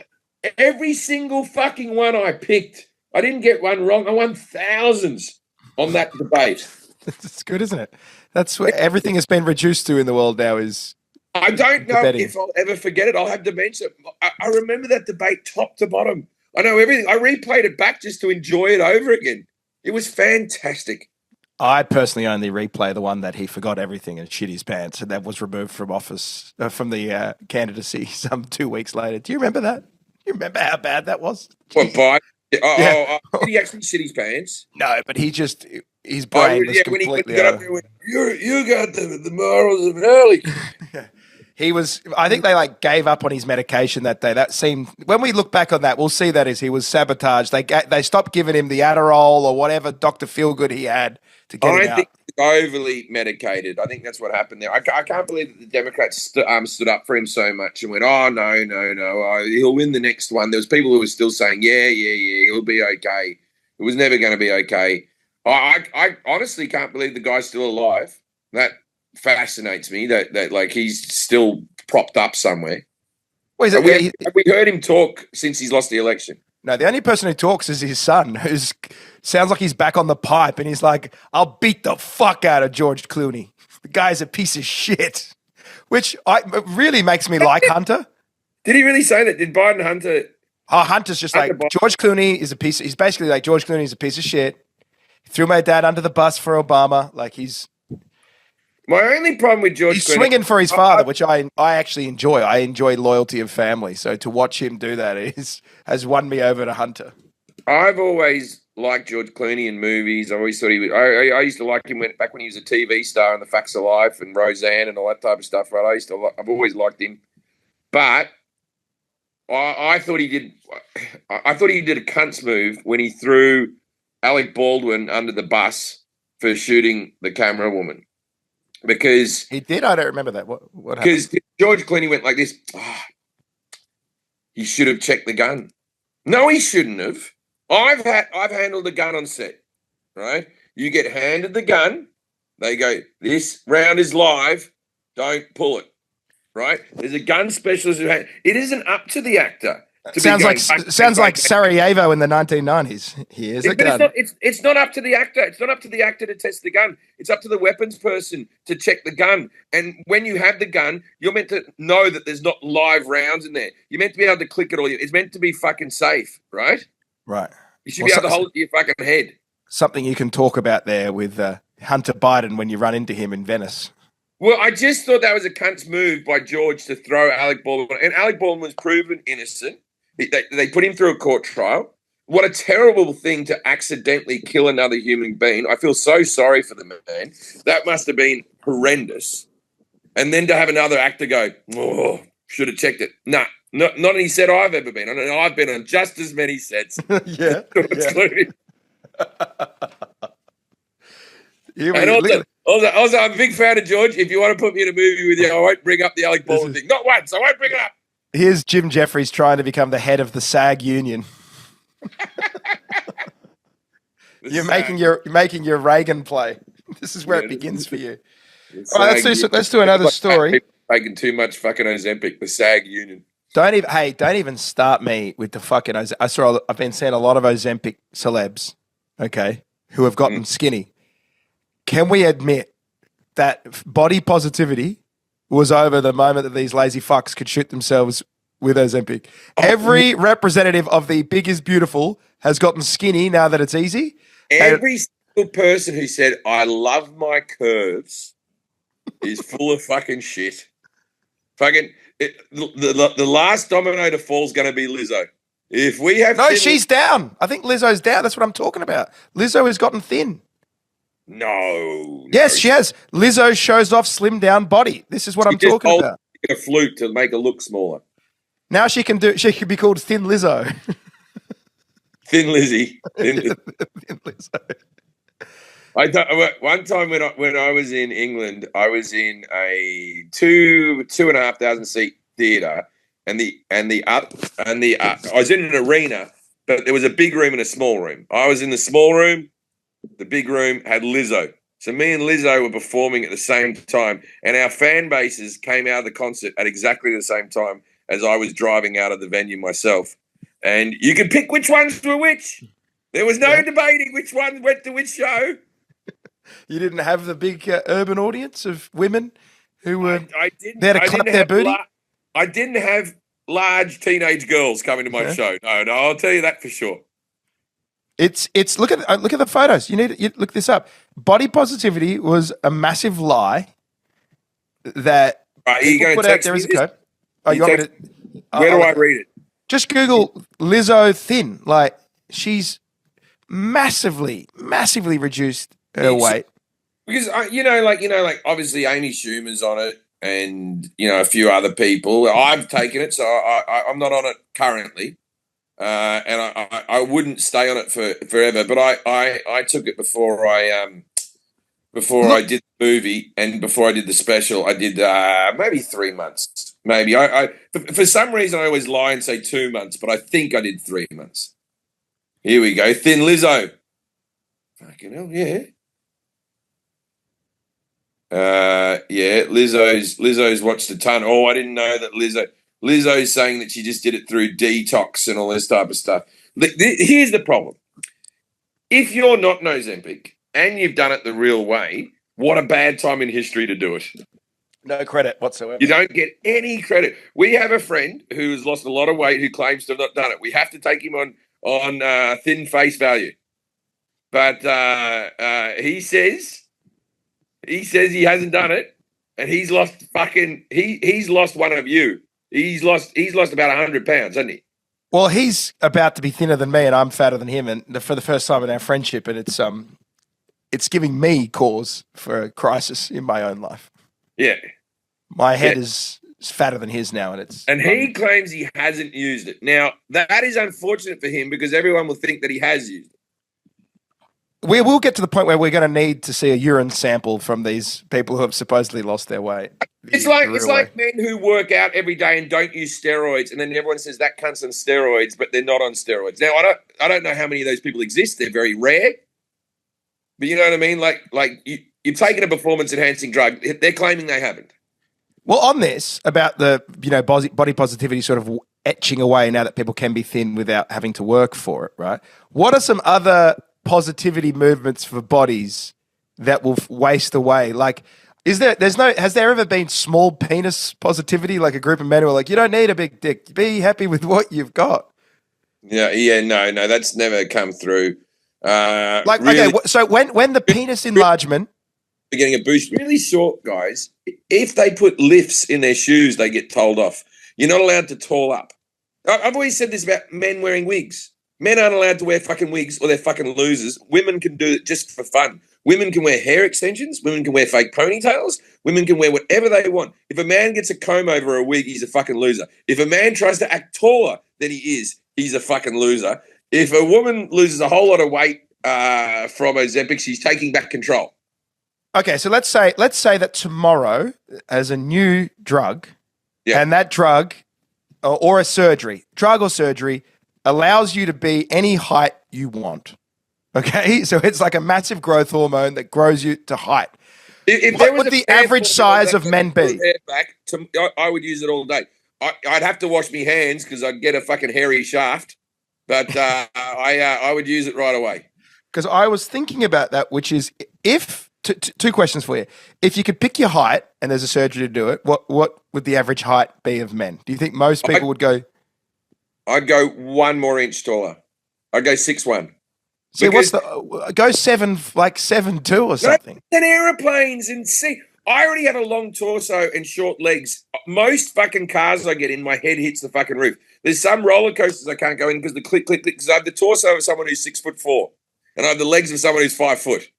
Every single fucking one I picked. I didn't get one wrong. I won thousands on that debate. It's good, isn't it? That's what everything has been reduced to in the world now is. I don't know if I'll ever forget it. I'll have dementia. I remember that debate top to bottom. I know everything. I replayed it back just to enjoy it over again. It was fantastic. I personally only replay the one that he forgot everything and shit his pants, and that was removed from office, from the candidacy some 2 weeks later. Do you remember that? You remember how bad that was? What, Biden? Did he actually shit his pants? No, but his brain was completely when he got up there and went, you got the morals of Hurley. He was, I think they gave up on his medication that day. That seemed, when we look back on that, we'll see that as he was sabotaged. They stopped giving him the Adderall or whatever Dr. Feelgood he had to get him out. I think he was overly medicated. I think that's what happened there. I can't believe that the Democrats stood up for him so much and went, oh, no, he'll win the next one. There was people who were still saying, yeah, he'll be okay. It was never going to be okay. I honestly can't believe the guy's still alive. That fascinates me that he's still propped up somewhere. Well, have we heard him talk since he's lost the election? No, the only person who talks is his son, who sounds like he's back on the pipe, and he's like, I'll beat the fuck out of George Clooney. The guy's a piece of shit, which really makes me like Hunter. Did he really say that? Did Biden Hunter? Oh, Hunter's just George Clooney is a piece. He's basically like George Clooney is a piece of shit. He threw my dad under the bus for Obama. My only problem with George he's Clooney, swinging for his father, which I actually enjoy. I enjoy loyalty of family. So to watch him do that has won me over to Hunter. I've always liked George Clooney in movies. I always thought he was. I used to like him back when he was a TV star in The Facts of Life and Roseanne and all that type of stuff. Right? I've always liked him, but I thought he did. I thought he did a cunt's move when he threw Alec Baldwin under the bus for shooting the camera woman. Because he did, I don't remember that. What happened? Because George Clooney went like this. He should have checked the gun. No, he shouldn't have. I've handled the gun on set. Right? You get handed the gun. They go, this round is live. Don't pull it. Right? There's a gun specialist who it isn't up to the actor. Sounds like Sarajevo in the 1990s. Here's a gun. It's not up to the actor. It's not up to the actor to test the gun. It's up to the weapons person to check the gun. And when you have the gun, you're meant to know that there's not live rounds in there. You're meant to be able to click it all. It's meant to be fucking safe, right? Right. You should be able to hold it to your fucking head. Something you can talk about there with Hunter Biden when you run into him in Venice. Well, I just thought that was a cunt's move by George to throw Alec Baldwin. And Alec Baldwin was proven innocent. They put him through a court trial. What a terrible thing to accidentally kill another human being. I feel so sorry for the man. That must have been horrendous. And then to have another actor go, oh, should have checked it. Nah, not any set I've ever been on. And I've been on just as many sets. Yeah. Also, I'm a big fan of George. If you want to put me in a movie with you, I won't bring up the Alec Baldwin thing. Not once. I won't bring it up. Here's Jim Jefferies trying to become the head of the SAG union. You're making your Reagan play. This is where it begins for you. All right, let's do another story. Taking too much fucking Ozempic, the SAG union. Don't even start me with the fucking. I've been seeing a lot of Ozempic celebs, okay, who have gotten skinny. Can we admit that body positivity was over the moment that these lazy fucks could shoot themselves with Ozempic? Every representative of the big is beautiful has gotten skinny now that it's easy. Every single person who said, I love my curves is full of fucking shit. The last domino to fall is going to be Lizzo. If we have she's down. I think Lizzo's down. That's what I'm talking about. Lizzo has gotten thin. No. Yes, she has. Lizzo shows off slimmed down body. This is what I'm talking about. A flute to make her look smaller. Now she can be called Thin Lizzo. Thin Lizzy. Thin Lizzo. One time when I was in England, I was in a 2,500 seat theatre, and I was in an arena, but there was a big room and a small room. I was in the small room. The big room had Lizzo. So me and Lizzo were performing at the same time, and our fan bases came out of the concert at exactly the same time as I was driving out of the venue myself. And you could pick which ones were which. There was no debating which one went to which show. You didn't have the big urban audience of women who were there to clap their booty? I didn't have large teenage girls coming to my show. No, I'll tell you that for sure. It's look at the photos. You look this up. Body positivity was a massive lie that people put out there as a code. Oh, you want me to? Where do I read it? Just Google Lizzo thin. Like, she's massively reduced her weight. Because like obviously Amy Schumer's on it, and a few other people. I've taken it, so I'm not on it currently. And I wouldn't stay on it forever, but I took it before I did the movie and before I did the special. I did maybe 3 months. Maybe for some reason I always lie and say 2 months, but I think I did 3 months. Here we go, Thin Lizzo. Fucking hell, yeah. Lizzo's watched a ton. Oh, I didn't know that Lizzo's saying that she just did it through detox and all this type of stuff. Here's the problem. If you're not an Ozempic and you've done it the real way, what a bad time in history to do it. No credit whatsoever. You don't get any credit. We have a friend who has lost a lot of weight who claims to have not done it. We have to take him on thin face value. But he says he hasn't done it, and he's lost he's lost one of you. He's lost about 100 pounds, hasn't he? Well, he's about to be thinner than me, and I'm fatter than him, and for the first time in our friendship, and it's giving me cause for a crisis in my own life. Yeah, my head is fatter than his now, and he claims he hasn't used it. Now that is unfortunate for him because everyone will think that he has used it. We will get to the point where we're going to need to see a urine sample from these people who have supposedly lost their weight. It's like men who work out every day and don't use steroids, and then everyone says that cunt's on steroids, but they're not on steroids. Now, I don't know how many of those people exist. They're very rare, but you know what I mean. Like you're taking a performance-enhancing drug. They're claiming they haven't. Well, on this about the body positivity sort of etching away now that people can be thin without having to work for it, right? What are some other positivity movements for bodies that will waste away? Like, has there ever been small penis positivity, like a group of men who are like, you don't need a big dick, be happy with what you've got? No, that's never come through. Okay, so when the penis enlargement, they're getting a boost. Really short guys, if they put lifts in their shoes, they get told off. You're not allowed to tall up. I've always said this about men wearing wigs. Men aren't allowed to wear fucking wigs or they're fucking losers. Women can do it just for fun. Women can wear hair extensions. Women can wear fake ponytails. Women can wear whatever they want. If a man gets a comb over a wig, he's a fucking loser. If a man tries to act taller than he is, he's a fucking loser. If a woman loses a whole lot of weight from Ozempic, she's taking back control. Okay, so let's say that tomorrow, as a new drug, and that drug or a surgery, drug or surgery, allows you to be any height you want. Okay, so it's like a massive growth hormone that grows you to height. What would the average size of men be? I would use it all day. I'd have to wash my hands because I'd get a fucking hairy shaft, but I would use it right away. Because I was thinking about that, which is if two questions for you. If you could pick your height and there's a surgery to do it, what would the average height be of men? Do you think most people would go? I'd go 1 more inch taller. I'd go 6'1". So go 7'2" or something. And aeroplanes and see. I already have a long torso and short legs. Most fucking cars I get in, my head hits the fucking roof. There's some roller coasters I can't go in because the click, because I have the torso of someone who's 6'4", and I have the legs of someone who's 5 foot.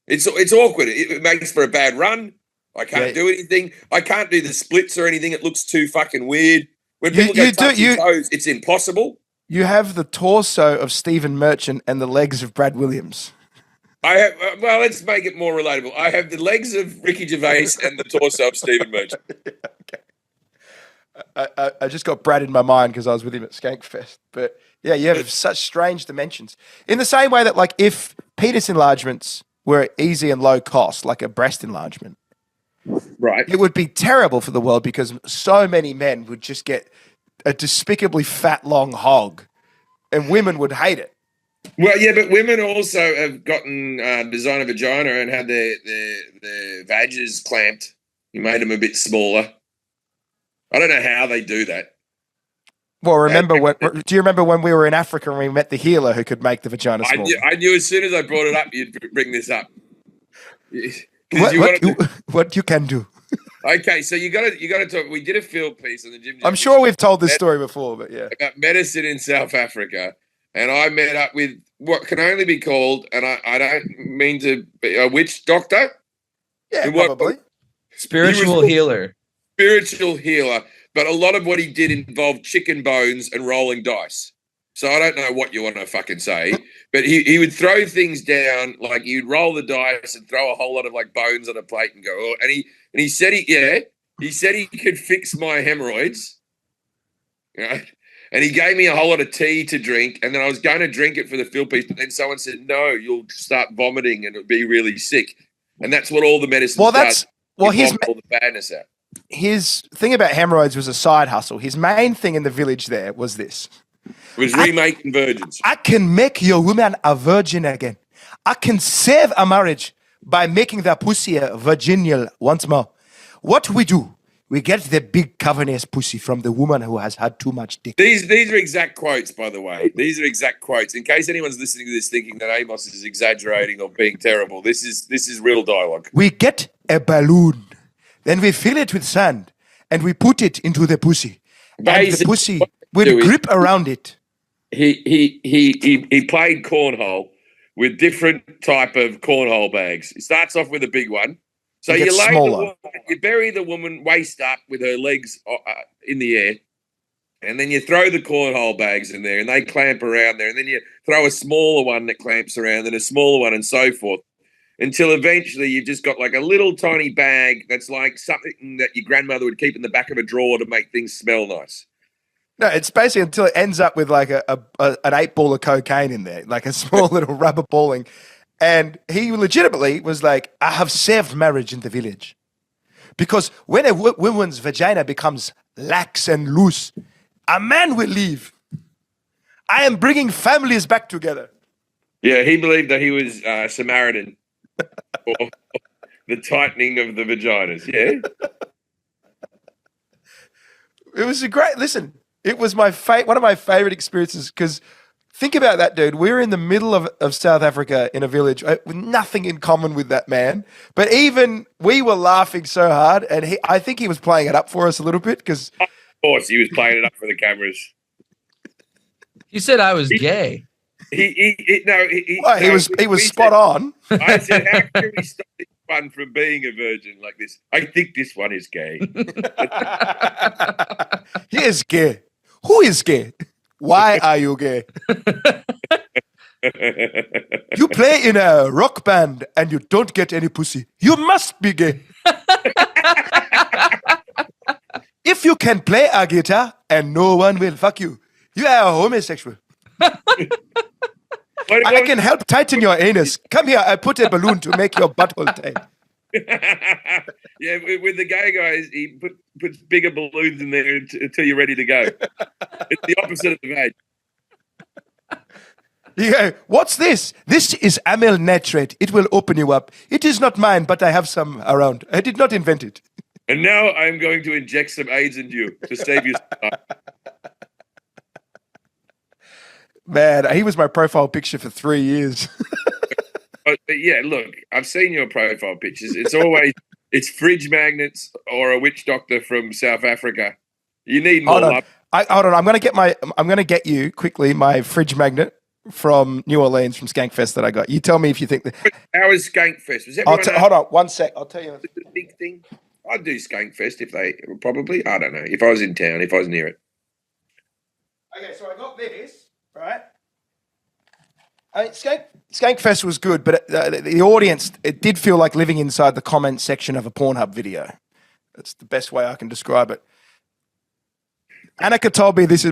It's awkward. It makes for a bad run. I can't do anything. I can't do the splits or anything. It looks too fucking weird. When people go touching toes, it's impossible. You have the torso of Stephen Merchant and the legs of Brad Williams. I have. Well, let's make it more relatable. I have the legs of Ricky Gervais and the torso of Stephen Merchant. I just got Brad in my mind because I was with him at Skankfest. But yeah, you have such strange dimensions. In the same way that, like, if penis enlargements were easy and low cost, like a breast enlargement, Right. it would be terrible for the world because so many men would just get a despicably fat, long hog, and women would hate it. Well, yeah, but women also have gotten designer vagina and had their vages clamped. You made them a bit smaller. I don't know how they do that. Well, do you remember when we were in Africa and we met the healer who could make the vagina smaller? I knew as soon as I brought it up, you'd bring this up. What you can do. Okay, so you got to talk. We did a field piece on the gym. I'm sure we've told this story before, but yeah, about medicine in South Africa, and I met up with what can only be called, and I don't mean to be a witch doctor. Yeah, probably spiritual healer. Spiritual healer, but a lot of what he did involved chicken bones and rolling dice. So I don't know what you want to fucking say, but he would throw things down, like you'd roll the dice and throw a whole lot of like bones on a plate and go, oh, and he said he could fix my hemorrhoids, right? And he gave me a whole lot of tea to drink, and then I was going to drink it for the field piece, but then someone said, no, you'll start vomiting and it'll be really sick. And that's what all the medicine does. His all the badness out. His thing about hemorrhoids was a side hustle. His main thing in the village there was this. It was remaking virgins. I can make your woman a virgin again. I can save a marriage by making the pussy virginal once more. What we do, we get the big cavernous pussy from the woman who has had too much dick. These are exact quotes, by the way. These are exact quotes. In case anyone's listening to this thinking that Amos is exaggerating or being terrible, this is real dialogue. We get a balloon, then we fill it with sand, and we put it into the pussy. And the pussy will grip around it. He played cornhole with different type of cornhole bags. It starts off with a big one. So you bury the woman waist up with her legs in the air, and then you throw the cornhole bags in there, and they clamp around there, and then you throw a smaller one that clamps around, and a smaller one, and so forth, until eventually you've just got like a little tiny bag that's like something that your grandmother would keep in the back of a drawer to make things smell nice. No, it's basically until it ends up with like an 8-ball of cocaine in there, like a small little rubber balling. And he legitimately was like, I have saved marriage in the village. Because when a woman's vagina becomes lax and loose, a man will leave. I am bringing families back together. Yeah, he believed that he was Samaritan. Or the tightening of the vaginas, yeah? It was it was one of my favorite experiences because think about that, dude. We were in the middle of South Africa in a village with nothing in common with that man. But even we were laughing so hard, and I think he was playing it up for us a little bit because, of course, he was playing it up for the cameras. You said I was gay. He was spot on. I said, how can we stop this one from being a virgin like this? I think this one is gay. He is gay. Who is gay? Why are you gay? You play in a rock band and you don't get any pussy. You must be gay. If you can play a guitar and no one will fuck you, you are a homosexual. I can help tighten your anus. Come here, I put a balloon to make your butthole tight. Yeah, with the gay guys, he puts bigger balloons in there until you're ready to go. It's the opposite of the vag. You go, what's this? This is amyl nitrate. It will open you up. It is not mine, but I have some around. I did not invent it. And now I'm going to inject some AIDS into you to save you some time. Man, he was my profile picture for 3 years. But yeah, look, I've seen your profile pictures. It's fridge magnets or a witch doctor from South Africa. You need more love. Hold on. I'm gonna get you quickly my fridge magnet from New Orleans from Skankfest that I got. You tell me if you think that. How was Skankfest? Was hold on 1 sec. I'll tell you. It's a big thing. I'd do Skankfest if they probably. I don't know if I was in town, if I was near it. Okay, so I got this right. I mean, Skankfest was good, but the audience, it did feel like living inside the comment section of a Pornhub video. That's the best way I can describe it. Annika told me this.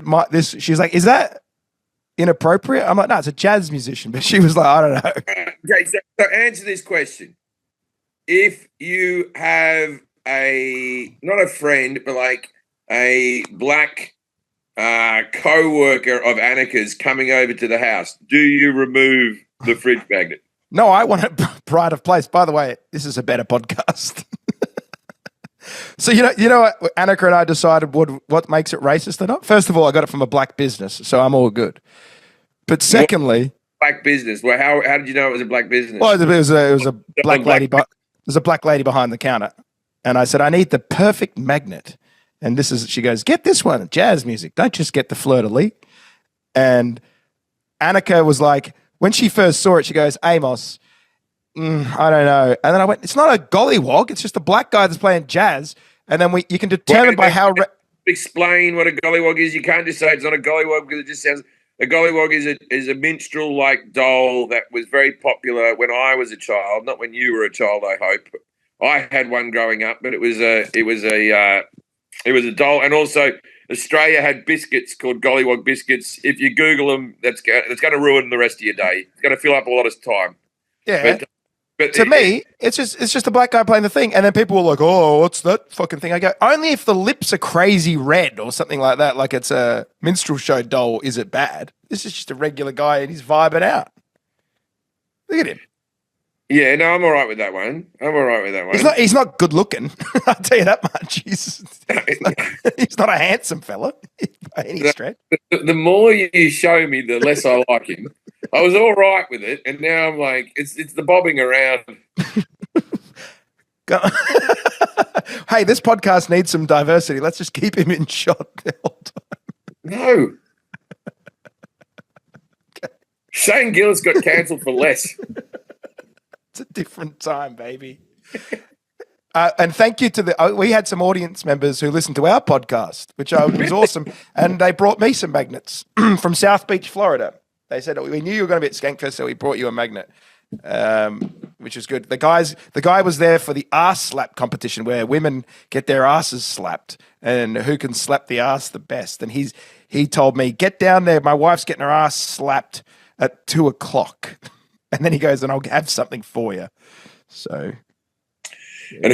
She's like, "Is that inappropriate?" I'm like, "No, it's a jazz musician." But she was like, "I don't know." Okay, so answer this question: if you have not a friend, but like a black co-worker of Annika's coming over to the house, do you remove the fridge magnet? No, I want it pride of place. By the way, this is a better podcast. So you know what Annika and I decided what makes it racist or not? First of all, I got it from a black business, so I'm all good. But secondly, black business. Well, how did you know it was a black business? Well, it was a black lady. There's a black lady behind the counter, and I said, "I need the perfect magnet." And she goes, "Get this one, jazz music. Don't just get the fleur-de-lis." And Annika was like, when she first saw it, she goes, "Amos, I don't know." And then I went, "It's not a gollywog. It's just a black guy that's playing jazz." And then you can determine by how... Explain what a gollywog is. You can't just say it's not a gollywog because it just sounds... A gollywog is a minstrel-like doll that was very popular when I was a child. Not when you were a child, I hope. I had one growing up, but it was a doll. And also, Australia had biscuits called gollywog biscuits. If you Google them, that's going to ruin the rest of your day. It's going to fill up a lot of time. Yeah. But to me, it's just a black guy playing the thing. And then people were like, "Oh, what's that fucking thing?" I go, only if the lips are crazy red or something like that, like it's a minstrel show doll, is it bad? This is just a regular guy and he's vibing out. Look at him. Yeah, no, I'm all right with that one. He's not good looking. I'll tell you that much. He's not a handsome fella by any stretch. The more you show me, the less I like him. I was all right with it, and now I'm like, it's the bobbing around. Hey, this podcast needs some diversity. Let's just keep him in shot the whole time. No. Okay. Shane Gillis got cancelled for less. It's a different time, baby. And thank you to we had some audience members who listened to our podcast, which was awesome. And they brought me some magnets from South Beach, Florida. They said, "We knew you were going to be at Skankfest, so we brought you a magnet," which is good. The guy was there for the ass slap competition where women get their asses slapped and who can slap the ass the best. And he told me, "Get down there. My wife's getting her ass slapped at 2:00. And then he goes, "And I'll have something for you." So, and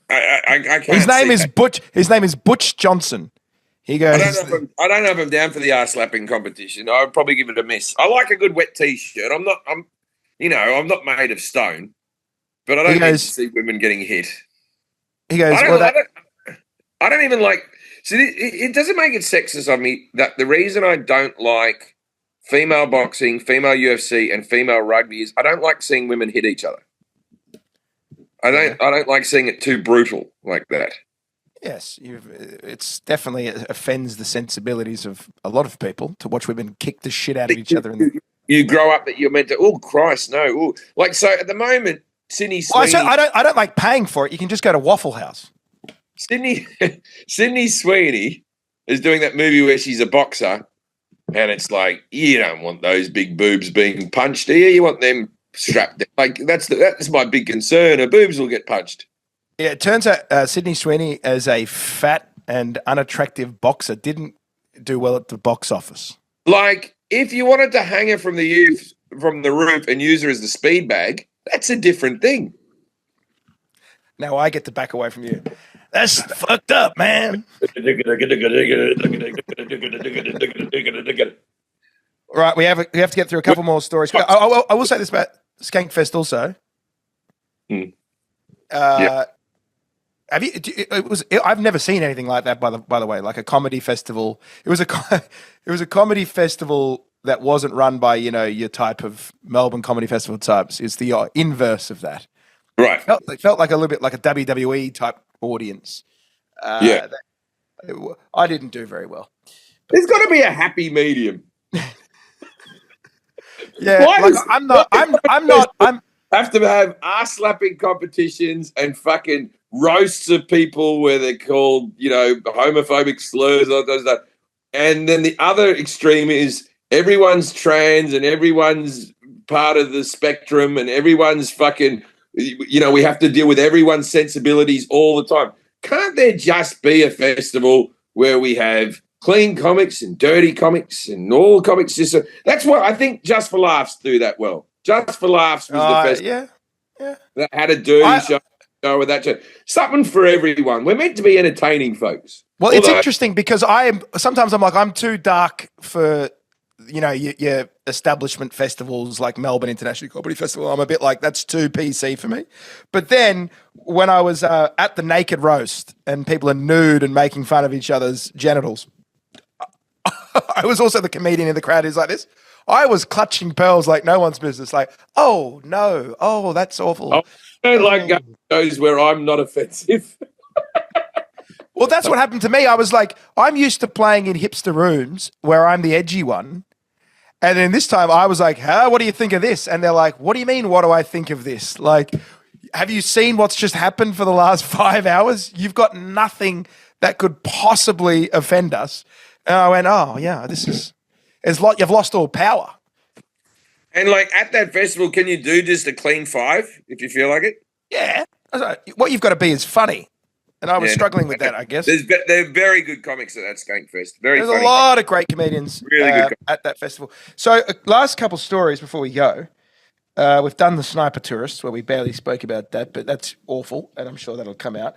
I can't. His name is Butch. His name is Butch Johnson. He goes. I don't know if I'm down for the ass slapping competition. I'd probably give it a miss. I like a good wet t-shirt. I'm not made of stone, but I don't need to see women getting hit. He goes. I don't even like. So it doesn't make it sexist on me that the reason I don't like female boxing, female UFC, and female rugby is I don't like seeing women hit each other. I don't like seeing it too brutal like that. Yes, it's definitely offends the sensibilities of a lot of people to watch women kick the shit out of each other. You grow up that you're meant to. Oh Christ, no! Ooh. Like so, at the moment, Sydney Sweeney. I don't like paying for it. You can just go to Waffle House. Sydney Sweeney is doing that movie where she's a boxer, and it's like you don't want those big boobs being punched, do you? You want them strapped down. Like that's my big concern. Her boobs will get punched. Yeah, it turns out Sydney Sweeney, as a fat and unattractive boxer, didn't do well at the box office. Like, if you wanted to hang her from the roof and use her as the speed bag, that's a different thing. Now I get to back away from you. That's fucked up, man. Right, we have to get through a couple more stories. I will say this about Skankfest also. Yeah. I've never seen anything like that. By the way, like a comedy festival. It was a comedy festival that wasn't run by your type of Melbourne comedy festival types. It's the inverse of that. Right. It felt like a little bit like a WWE type audience. Yeah. I didn't do very well. There's got to be a happy medium. Yeah. I'm have to have ass slapping competitions and fucking roasts of people where they're called, homophobic slurs or those that. And then the other extreme is everyone's trans and everyone's part of the spectrum and everyone's fucking, we have to deal with everyone's sensibilities all the time. Can't there just be a festival where we have clean comics and dirty comics and all comics? That's what I think Just for Laughs do that well. Just for Laughs was the festival. Yeah. That had a dirty show with that show. Something for everyone. We're meant to be entertaining, folks. Well, it's interesting because sometimes I'm like, I'm too dark for, your establishment festivals like Melbourne International Comedy Festival. I'm a bit like, that's too PC for me. But then when I was at the Naked Roast and people are nude and making fun of each other's genitals, I was also the comedian in the crowd who's like this. I was clutching pearls like no one's business. Like, oh, no. Oh, that's awful. I don't like shows where I'm not offensive. Well, that's what happened to me. I was like, I'm used to playing in hipster rooms where I'm the edgy one. And then this time I was like, what do you think of this? And they're like, what do you mean, what do I think of this? Like, have you seen what's just happened for the last 5 hours? You've got nothing that could possibly offend us. And I went, oh, yeah, you've lost all power. And like at that festival, can you do just a clean 5 if you feel like it? Yeah. What you've got to be is funny. And I was struggling with that, I guess. They're very good comics at that Skank Fest. There's a lot of great comedians really good at that festival. So last couple stories before we go. We've done the sniper tourists where we barely spoke about that, but that's awful, and I'm sure that'll come out.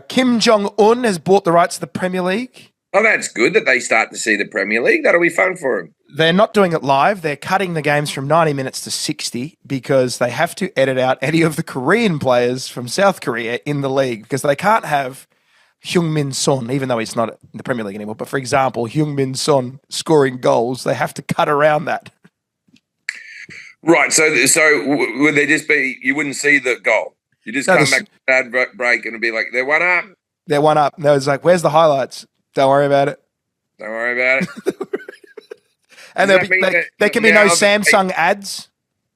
Kim Jong-un has bought the rights to the Premier League. Oh, that's good that they start to see the Premier League. That'll be fun for them. They're not doing it live. They're cutting the games from 90 minutes to 60 because they have to edit out any of the Korean players from South Korea in the league because they can't have Heung-min Son, even though he's not in the Premier League anymore. But, for example, Heung-min Son scoring goals, they have to cut around that. Right. So would there just be – you wouldn't see the goal? You just come back to bad break and it'd be like, they're 1-up. They're 1-up. And it's like, where's the highlights? Don't worry about it. Don't worry about it. And there can be no Samsung ads.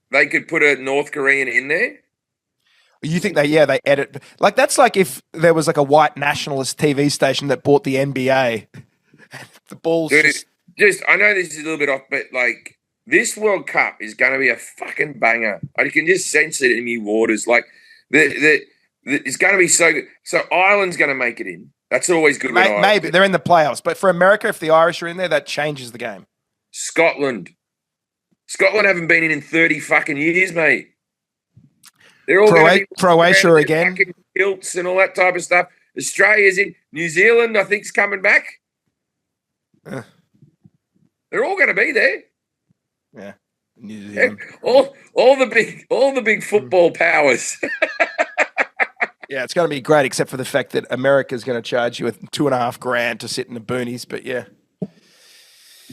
They could put a North Korean in there. You think they edit like that's like if there was like a white nationalist TV station that bought the NBA. The balls. Dude, just I know this is a little bit off, but like this World Cup is going to be a fucking banger. I can just sense it in me waters. Like it's going to be so good. So Ireland's going to make it in. That's always good. Maybe they're in the playoffs, but for America, if the Irish are in there, that changes the game. Scotland haven't been in 30 fucking years, mate. They're all Croatia again, fucking kilts and all that type of stuff. Australia's in. New Zealand, I think, is coming back. They're all going to be there. Yeah, New Zealand. All the big football powers. Yeah, it's going to be great, except for the fact that America's going to charge you with $2,500 to sit in the boonies. But yeah,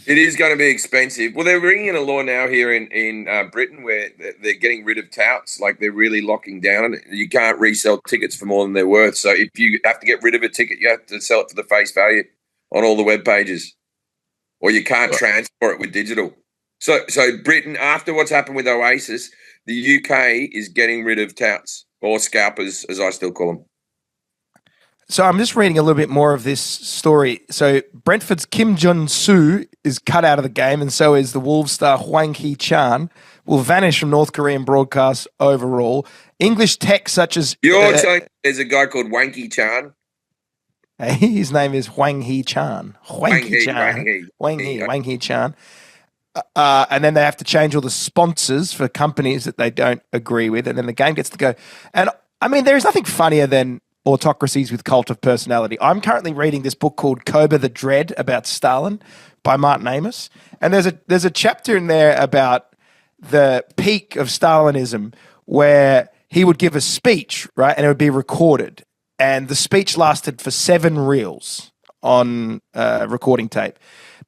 it is going to be expensive. Well, they're bringing in a law now here in Britain where they're getting rid of touts. Like they're really locking down on it. You can't resell tickets for more than they're worth. So if you have to get rid of a ticket, you have to sell it for the face value on all the web pages, or you can't transfer it with digital. So Britain, after what's happened with Oasis, the UK is getting rid of touts. Or scalpers, as I still call them. So I'm just reading a little bit more of this story. So Brentford's Kim Jong-soo is cut out of the game, and so is the Wolves star Hwang Hee-chan, will vanish from North Korean broadcasts overall. English tech such as... You're saying there's a guy called Hwang Hee-chan? Hey, his name is Hwang Hee-chan. Hwang Hee-chan. And then they have to change all the sponsors for companies that they don't agree with, and then the game gets to go. And I mean, there is nothing funnier than autocracies with cult of personality. I'm currently reading this book called Koba the Dread about Stalin by Martin Amos, and there's a chapter in there about the peak of Stalinism where he would give a speech, right, and it would be recorded, and the speech lasted for 7 reels on recording tape.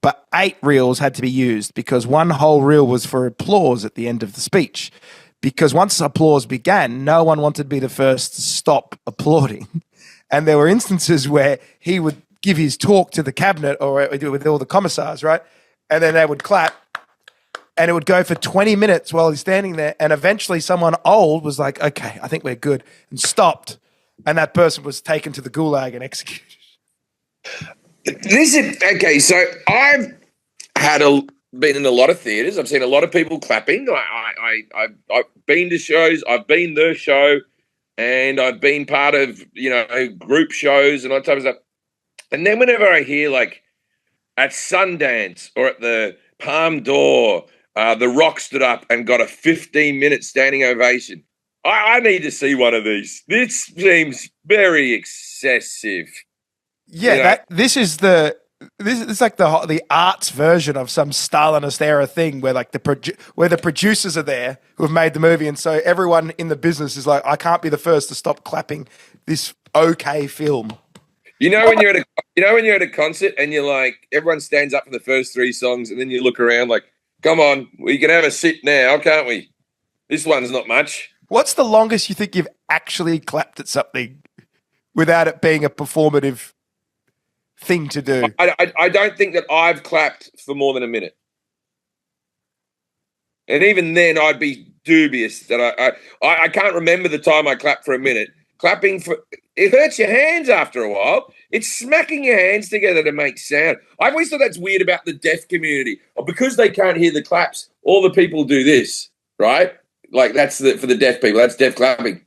But 8 reels had to be used because one whole reel was for applause at the end of the speech. Because once applause began, no one wanted to be the first to stop applauding. And there were instances where he would give his talk to the cabinet or with all the commissars, right? And then they would clap. And it would go for 20 minutes while he's standing there. And eventually someone old was like, okay, I think we're good, and stopped. And that person was taken to the gulag and executed. Okay, so I've had been in a lot of theatres. I've seen a lot of people clapping. I've been to shows. I've been the show, and I've been part of group shows and all that type of stuff. And then whenever I hear like at Sundance or at the Palm d'Or, The Rock stood up and got a 15-minute standing ovation. I need to see one of these. This seems very excessive. Yeah, this is like the arts version of some Stalinist era thing where like where the producers are there who have made the movie, and so everyone in the business is like, I can't be the first to stop clapping this okay film. When you're at a concert and you're like, everyone stands up for the first 3 songs, and then you look around like, come on, we can have a sit now, can't we? This one's not much. What's the longest you think you've actually clapped at something without it being a performative thing to do? I don't think that I've clapped for more than a minute. And even then I'd be dubious that I can't remember the time I clapped for a minute. Clapping it hurts your hands after a while. It's smacking your hands together to make sound. I've always thought that's weird about the deaf community. Because they can't hear the claps, all the people do this, right? Like that's for the deaf people. That's deaf clapping.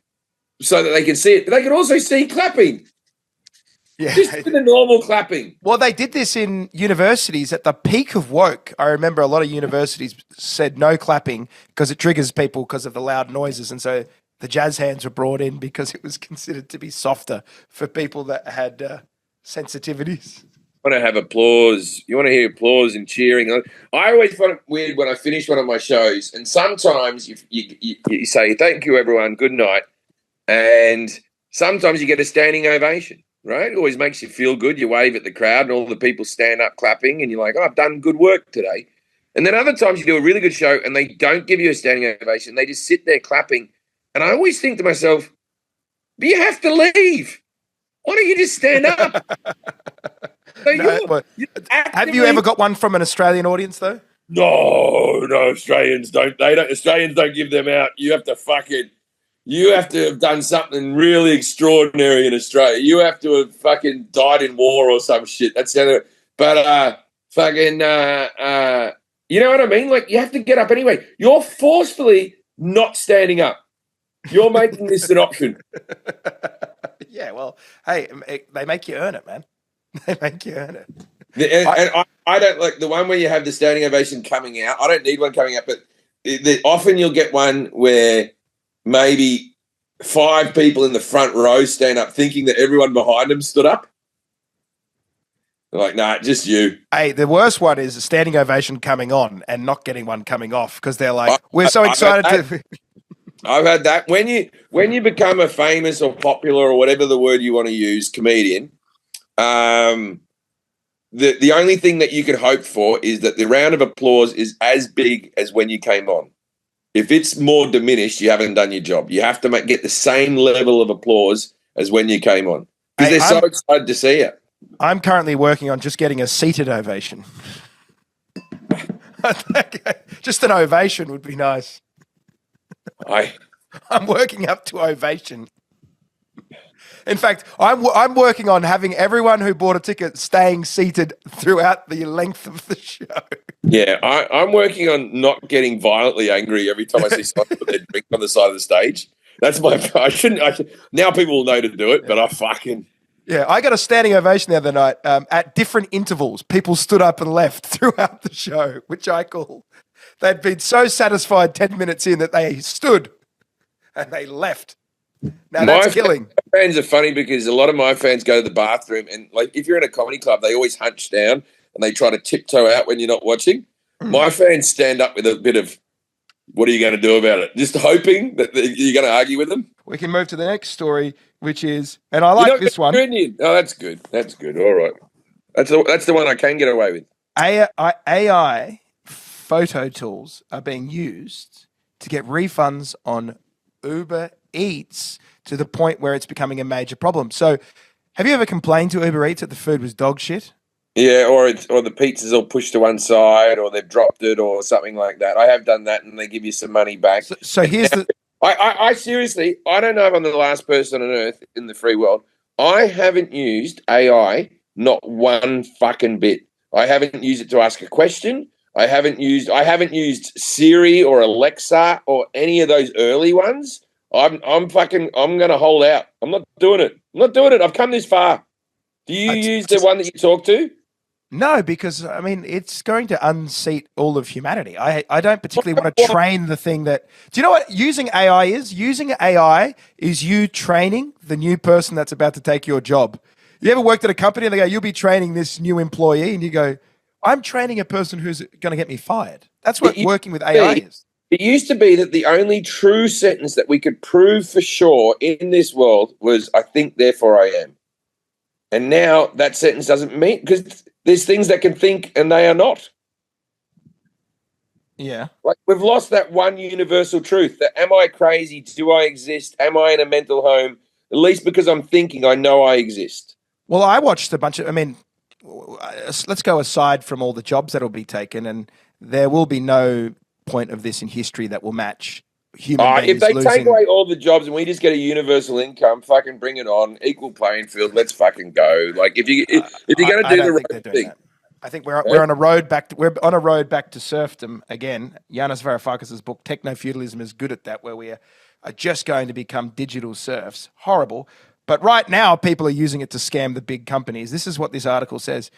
So that they can see it. But they can also see clapping. Yeah. Just for the normal clapping. Well, they did this in universities at the peak of woke. I remember a lot of universities said no clapping because it triggers people because of the loud noises. And so the jazz hands were brought in because it was considered to be softer for people that had sensitivities. You want to have applause. You want to hear applause and cheering. I always find it weird when I finish one of my shows, and sometimes you say, thank you, everyone, good night. And sometimes you get a standing ovation, right? It always makes you feel good. You wave at the crowd and all the people stand up clapping, and you're like, I've done good work today. And then other times you do a really good show and they don't give you a standing ovation. They just sit there clapping. And I always think to myself, but you have to leave. Why don't you just stand up? So have you ever got one from an Australian audience though? No, Australians don't. Australians don't give them out. You have to have done something really extraordinary in Australia. You have to have fucking died in war or some shit. That's the other. But you know what I mean? Like you have to get up anyway. You're forcefully not standing up. You're making this an option. Yeah, well, hey, they make you earn it, man. They make you earn it. I don't like the one where you have the standing ovation coming out. I don't need one coming out, but often you'll get one where maybe 5 people in the front row stand up thinking that everyone behind them stood up. They're like, nah, just you. Hey, the worst one is a standing ovation coming on and not getting one coming off because they're like, we're so excited to... I've had that. When you become a famous or popular or whatever the word you want to use, comedian, the only thing that you can hope for is that the round of applause is as big as when you came on. If it's more diminished, you haven't done your job. You have to get the same level of applause as when you came on because they're so excited to see you. I'm currently working on just getting a seated ovation. Just an ovation would be nice. I'm working up to ovation. In fact, I'm working on having everyone who bought a ticket staying seated throughout the length of the show. Yeah, I'm working on not getting violently angry every time I see someone put their drink on the side of the stage. That's I shouldn't. Now people will know to do it, but I fucking... Yeah, I got a standing ovation the other night at different intervals. People stood up and left throughout the show, which I call... They'd been so satisfied 10 minutes in that they stood and they left. Now that's killing. My fans are funny because a lot of my fans go to the bathroom and like if you're in a comedy club, they always hunch down and they try to tiptoe out when you're not watching. My fans stand up with a bit of, what are you going to do about it? Just hoping that you're going to argue with them. We can move to the next story, which is, and I like this one. Oh, that's good. That's good. All right. That's the one I can get away with. AI photo tools are being used to get refunds on Uber Eats to the point where it's becoming a major problem. So have you ever complained to Uber Eats that the food was dog shit? Yeah, or the pizza's all pushed to one side or they've dropped it or something like that. I have done that and they give you some money back. So here's the... I seriously, I don't know if I'm the last person on earth in the free world. I haven't used AI not one fucking bit. I haven't used it to ask a question. I haven't used Siri or Alexa or any of those early ones. I'm going to hold out. I'm not doing it. I've come this far. Do you use the one that you talk to? No, because I mean it's going to unseat all of humanity. I don't particularly want to train the thing that. Do you know what using AI is? Using AI is you training the new person that's about to take your job. You ever worked at a company and they go, "You'll be training this new employee," and you go, "I'm training a person who's going to get me fired." That's what working with AI is. It used to be that the only true sentence that we could prove for sure in this world was, "I think, therefore I am." And now that sentence doesn't mean, because there's things that can think and they are not. Yeah. Like we've lost that one universal truth that am I crazy? Do I exist? Am I in a mental home? At least because I'm thinking, I know I exist. Well, I watched a bunch of, I mean, let's go aside from all the jobs that will be taken, and there will be no point of this in history that will match human beings if they losing. take away all the jobs and we just get a universal income, fucking bring it on, equal playing field. Let's fucking go. Like if you're going to do the right thing, that. I think we're on a road back. We're on a road back to serfdom again. Yanis Varoufakis' book Techno Feudalism is good at that, where we are just going to become digital serfs. Horrible. But right now, people are using it to scam the big companies. This is what this article says.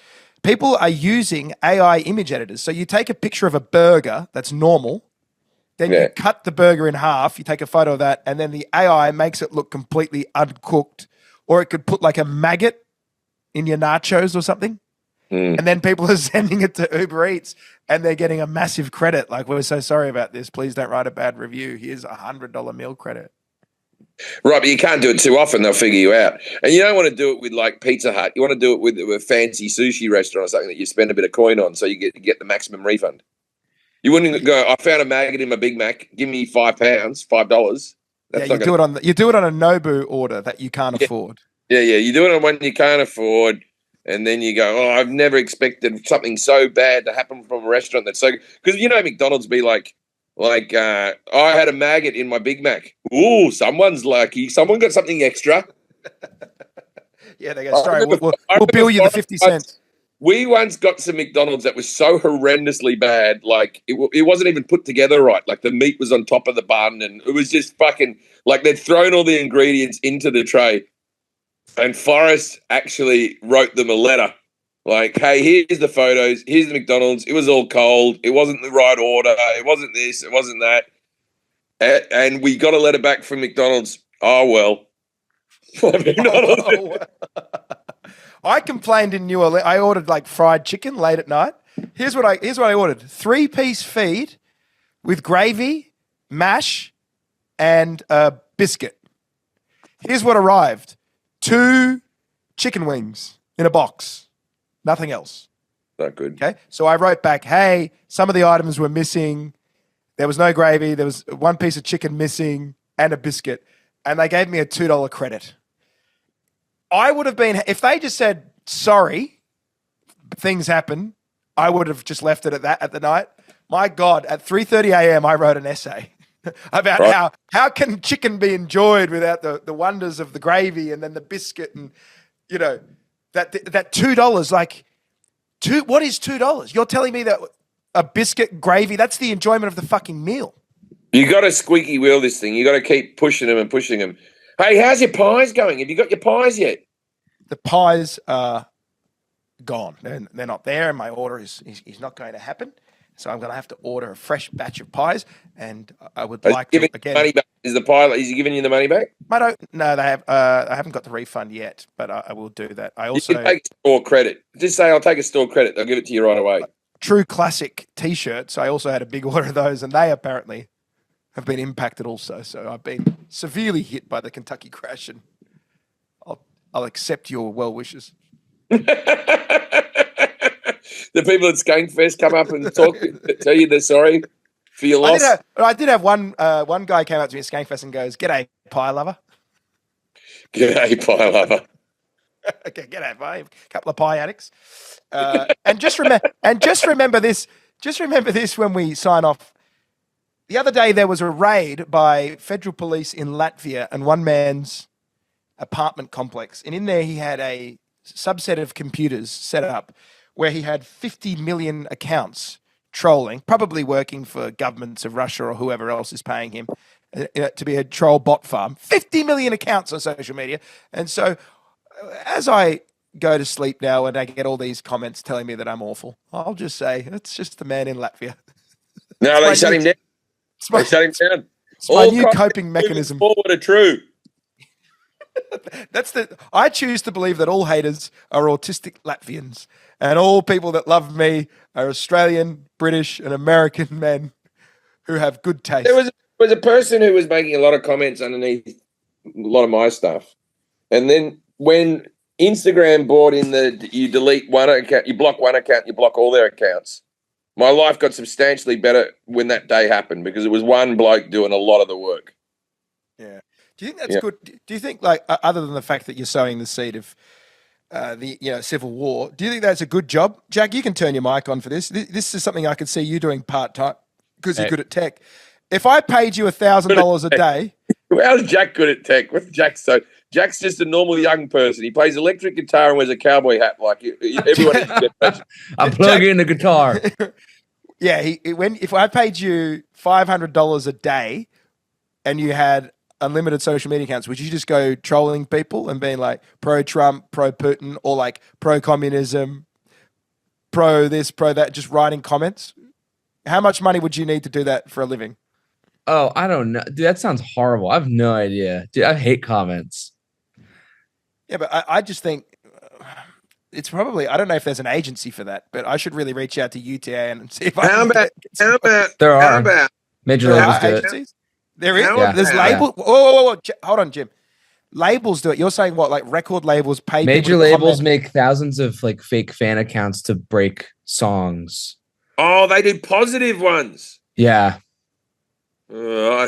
People are using AI image editors. So you take a picture of a burger that's normal. Then you cut the burger in half, you take a photo of that, and then the AI makes it look completely uncooked. Or it could put like a maggot in your nachos or something. And then people are sending it to Uber Eats and they're getting a massive credit. Like, we're so sorry about this. Please don't write a bad review. Here's $100 meal credit. Right, but you can't do it too often. They'll figure you out. And you don't want to do it with like Pizza Hut. You want to do it with a fancy sushi restaurant or something that you spend a bit of coin on so you get the maximum refund. You wouldn't go, I found a maggot in my Big Mac. Give me £5, $5. You do it on a Nobu order that you can't afford. Yeah. You do it on one you can't afford, and then you go, "Oh, I've never expected something so bad to happen from a restaurant that's so." Because McDonald's be like, I had a maggot in my Big Mac. Ooh, someone's lucky. Someone got something extra. Yeah, they go, sorry, we'll bill you the 50 cents. We once got some McDonald's that was so horrendously bad, like it wasn't even put together right. Like the meat was on top of the bun, and it was just fucking like they'd thrown all the ingredients into the tray. And Forrest actually wrote them a letter, like, "Hey, here's the photos. Here's the McDonald's. It was all cold. It wasn't the right order. It wasn't this. It wasn't that." And we got a letter back from McDonald's. Oh well. I complained in New Orleans. I ordered like fried chicken late at night. Here's what I ordered: 3-piece feed with gravy, mash, and a biscuit. Here's what arrived: 2 chicken wings in a box. Nothing else. Not good. Okay. So I wrote back, "Hey, some of the items were missing. There was no gravy. There was 1 piece of chicken missing and a biscuit." And they gave me a $2 credit. I would have been, if they just said, "Sorry, things happen," I would have just left it at the night. My God, at 3:30 a.m., I wrote an essay about how can chicken be enjoyed without the wonders of the gravy and then the biscuit and, that $2, like, what is $2? You're telling me that a biscuit, gravy, that's the enjoyment of the fucking meal. You got to squeaky wheel this thing. You got to keep pushing them and pushing them. Hey, how's your pies going? Have you got your pies yet? The pies are gone. They're not there, and my order is not going to happen. So I'm going to have to order a fresh batch of pies, and I would like to again. Money back? Is he giving you the money back? No, they have. I haven't got the refund yet, but I will do that. I also you can take store credit. Just say, "I'll take a store credit." They'll give it to you right away. True Classic T-shirts. I also had a big order of those, and they apparently have been impacted also. So I've been severely hit by the Kentucky crash, and I'll accept your well wishes. The people at Skankfest come up and tell you they're sorry for your loss. I did have one guy came up to me at Skankfest and goes, "G'day, pie lover." G'day, pie lover. Okay, g'day, pie. A couple of pie addicts. And just remember this. Just remember this when we sign off. The other day there was a raid by federal police in Latvia and one man's apartment complex, and in there he had a subset of computers set up where he had 50 million accounts trolling, probably working for governments of Russia or whoever else is paying him to be a troll bot farm. 50 million accounts on social media. And so as I go to sleep now and I get all these comments telling me that I'm awful, I'll just say, it's just the man in Latvia. No, they shut him down. They shut him down. It's my new coping mechanism. Forward are true. I choose to believe that all haters are autistic Latvians and all people that love me are Australian, British, and American men who have good taste. There was a person who was making a lot of comments underneath a lot of my stuff. And then when Instagram brought in you delete one account, you block one account, you block all their accounts, my life got substantially better when that day happened because it was one bloke doing a lot of the work. Yeah. Do you think that's good? Do you think, like, other than the fact that you're sowing the seed of the civil war, do you think that's a good job? Jack, you can turn your mic on for this. This is something I could see you doing part-time because you're good at tech. If I paid you $1,000 a day... How's Jack good at tech? What's Jack so... Jack's just a normal young person. He plays electric guitar and wears a cowboy hat like everyone. I plug in the guitar. Yeah, if I paid you $500 a day and you had unlimited social media accounts, would you just go trolling people and being like pro-Trump, pro-Putin, or like pro-communism, pro this, pro that, just writing comments? How much money would you need to do that for a living? Oh, I don't know. Dude, that sounds horrible. I have no idea. Dude, I hate comments. Yeah, but I just think it's probably, I don't know if there's an agency for that, but I should really reach out to UTA and see if I How about there are major labels do agencies? it. There is. Yeah. There's labels. Yeah. Whoa. Hold on, Jim. Labels do it. You're saying what? Like record labels pay major people to labels comment? make thousands of like fake fan accounts to break songs. Oh, they do positive ones. Yeah. Now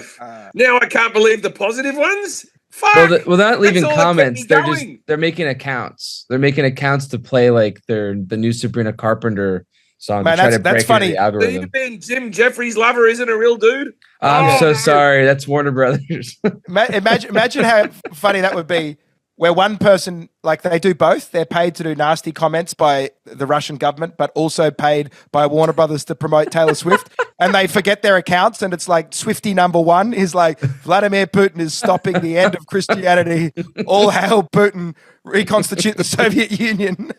I can't believe the positive ones. Fuck. Well, they're not leaving comments. They're just making accounts. They're making accounts to play like the new Sabrina Carpenter song. Man, to try to that's break funny. into the algorithm. You mean Jim Jefferies' lover isn't a real dude? I'm so sorry. That's Warner Brothers. Imagine how funny that would be. Where one person, like they do both, they're paid to do nasty comments by the Russian government, but also paid by Warner Brothers to promote Taylor Swift, and they forget their accounts, and it's like Swiftie #1 is like, Vladimir Putin is stopping the end of Christianity. All hail Putin, reconstitute the Soviet Union.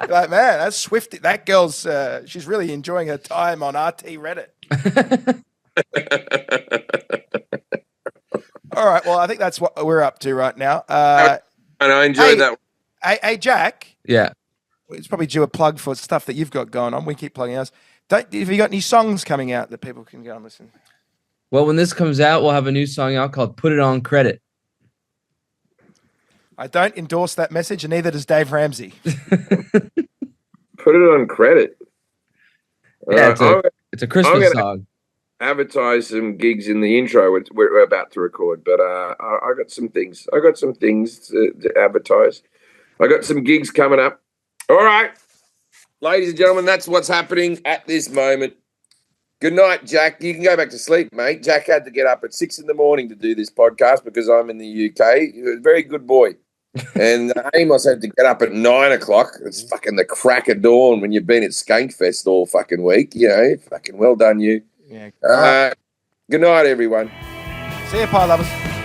Like, man, that's Swiftie. That girl's, she's really enjoying her time on RT Reddit. All right. Well, I think that's what we're up to right now. And I enjoyed that. Hey, Jack. Yeah. It's probably due a plug for stuff that you've got going on. We keep plugging us. Have you got any songs coming out that people can go and listen? Well, when this comes out, we'll have a new song out called "Put It On Credit." I don't endorse that message, and neither does Dave Ramsey. Put it on credit. Yeah, it's a Christmas song. Advertise some gigs in the intro we're about to record, but I got some things. I got some things to advertise. I got some gigs coming up. All right, ladies and gentlemen, that's what's happening at this moment. Good night, Jack. You can go back to sleep, mate. Jack had to get up at 6 a.m. to do this podcast because I'm in the UK. He was a very good boy. And Amos had to get up at 9 o'clock. It's fucking the crack of dawn when you've been at Skankfest all fucking week. You know, fucking well done, you. Yeah. Good night, everyone. See you, pie lovers.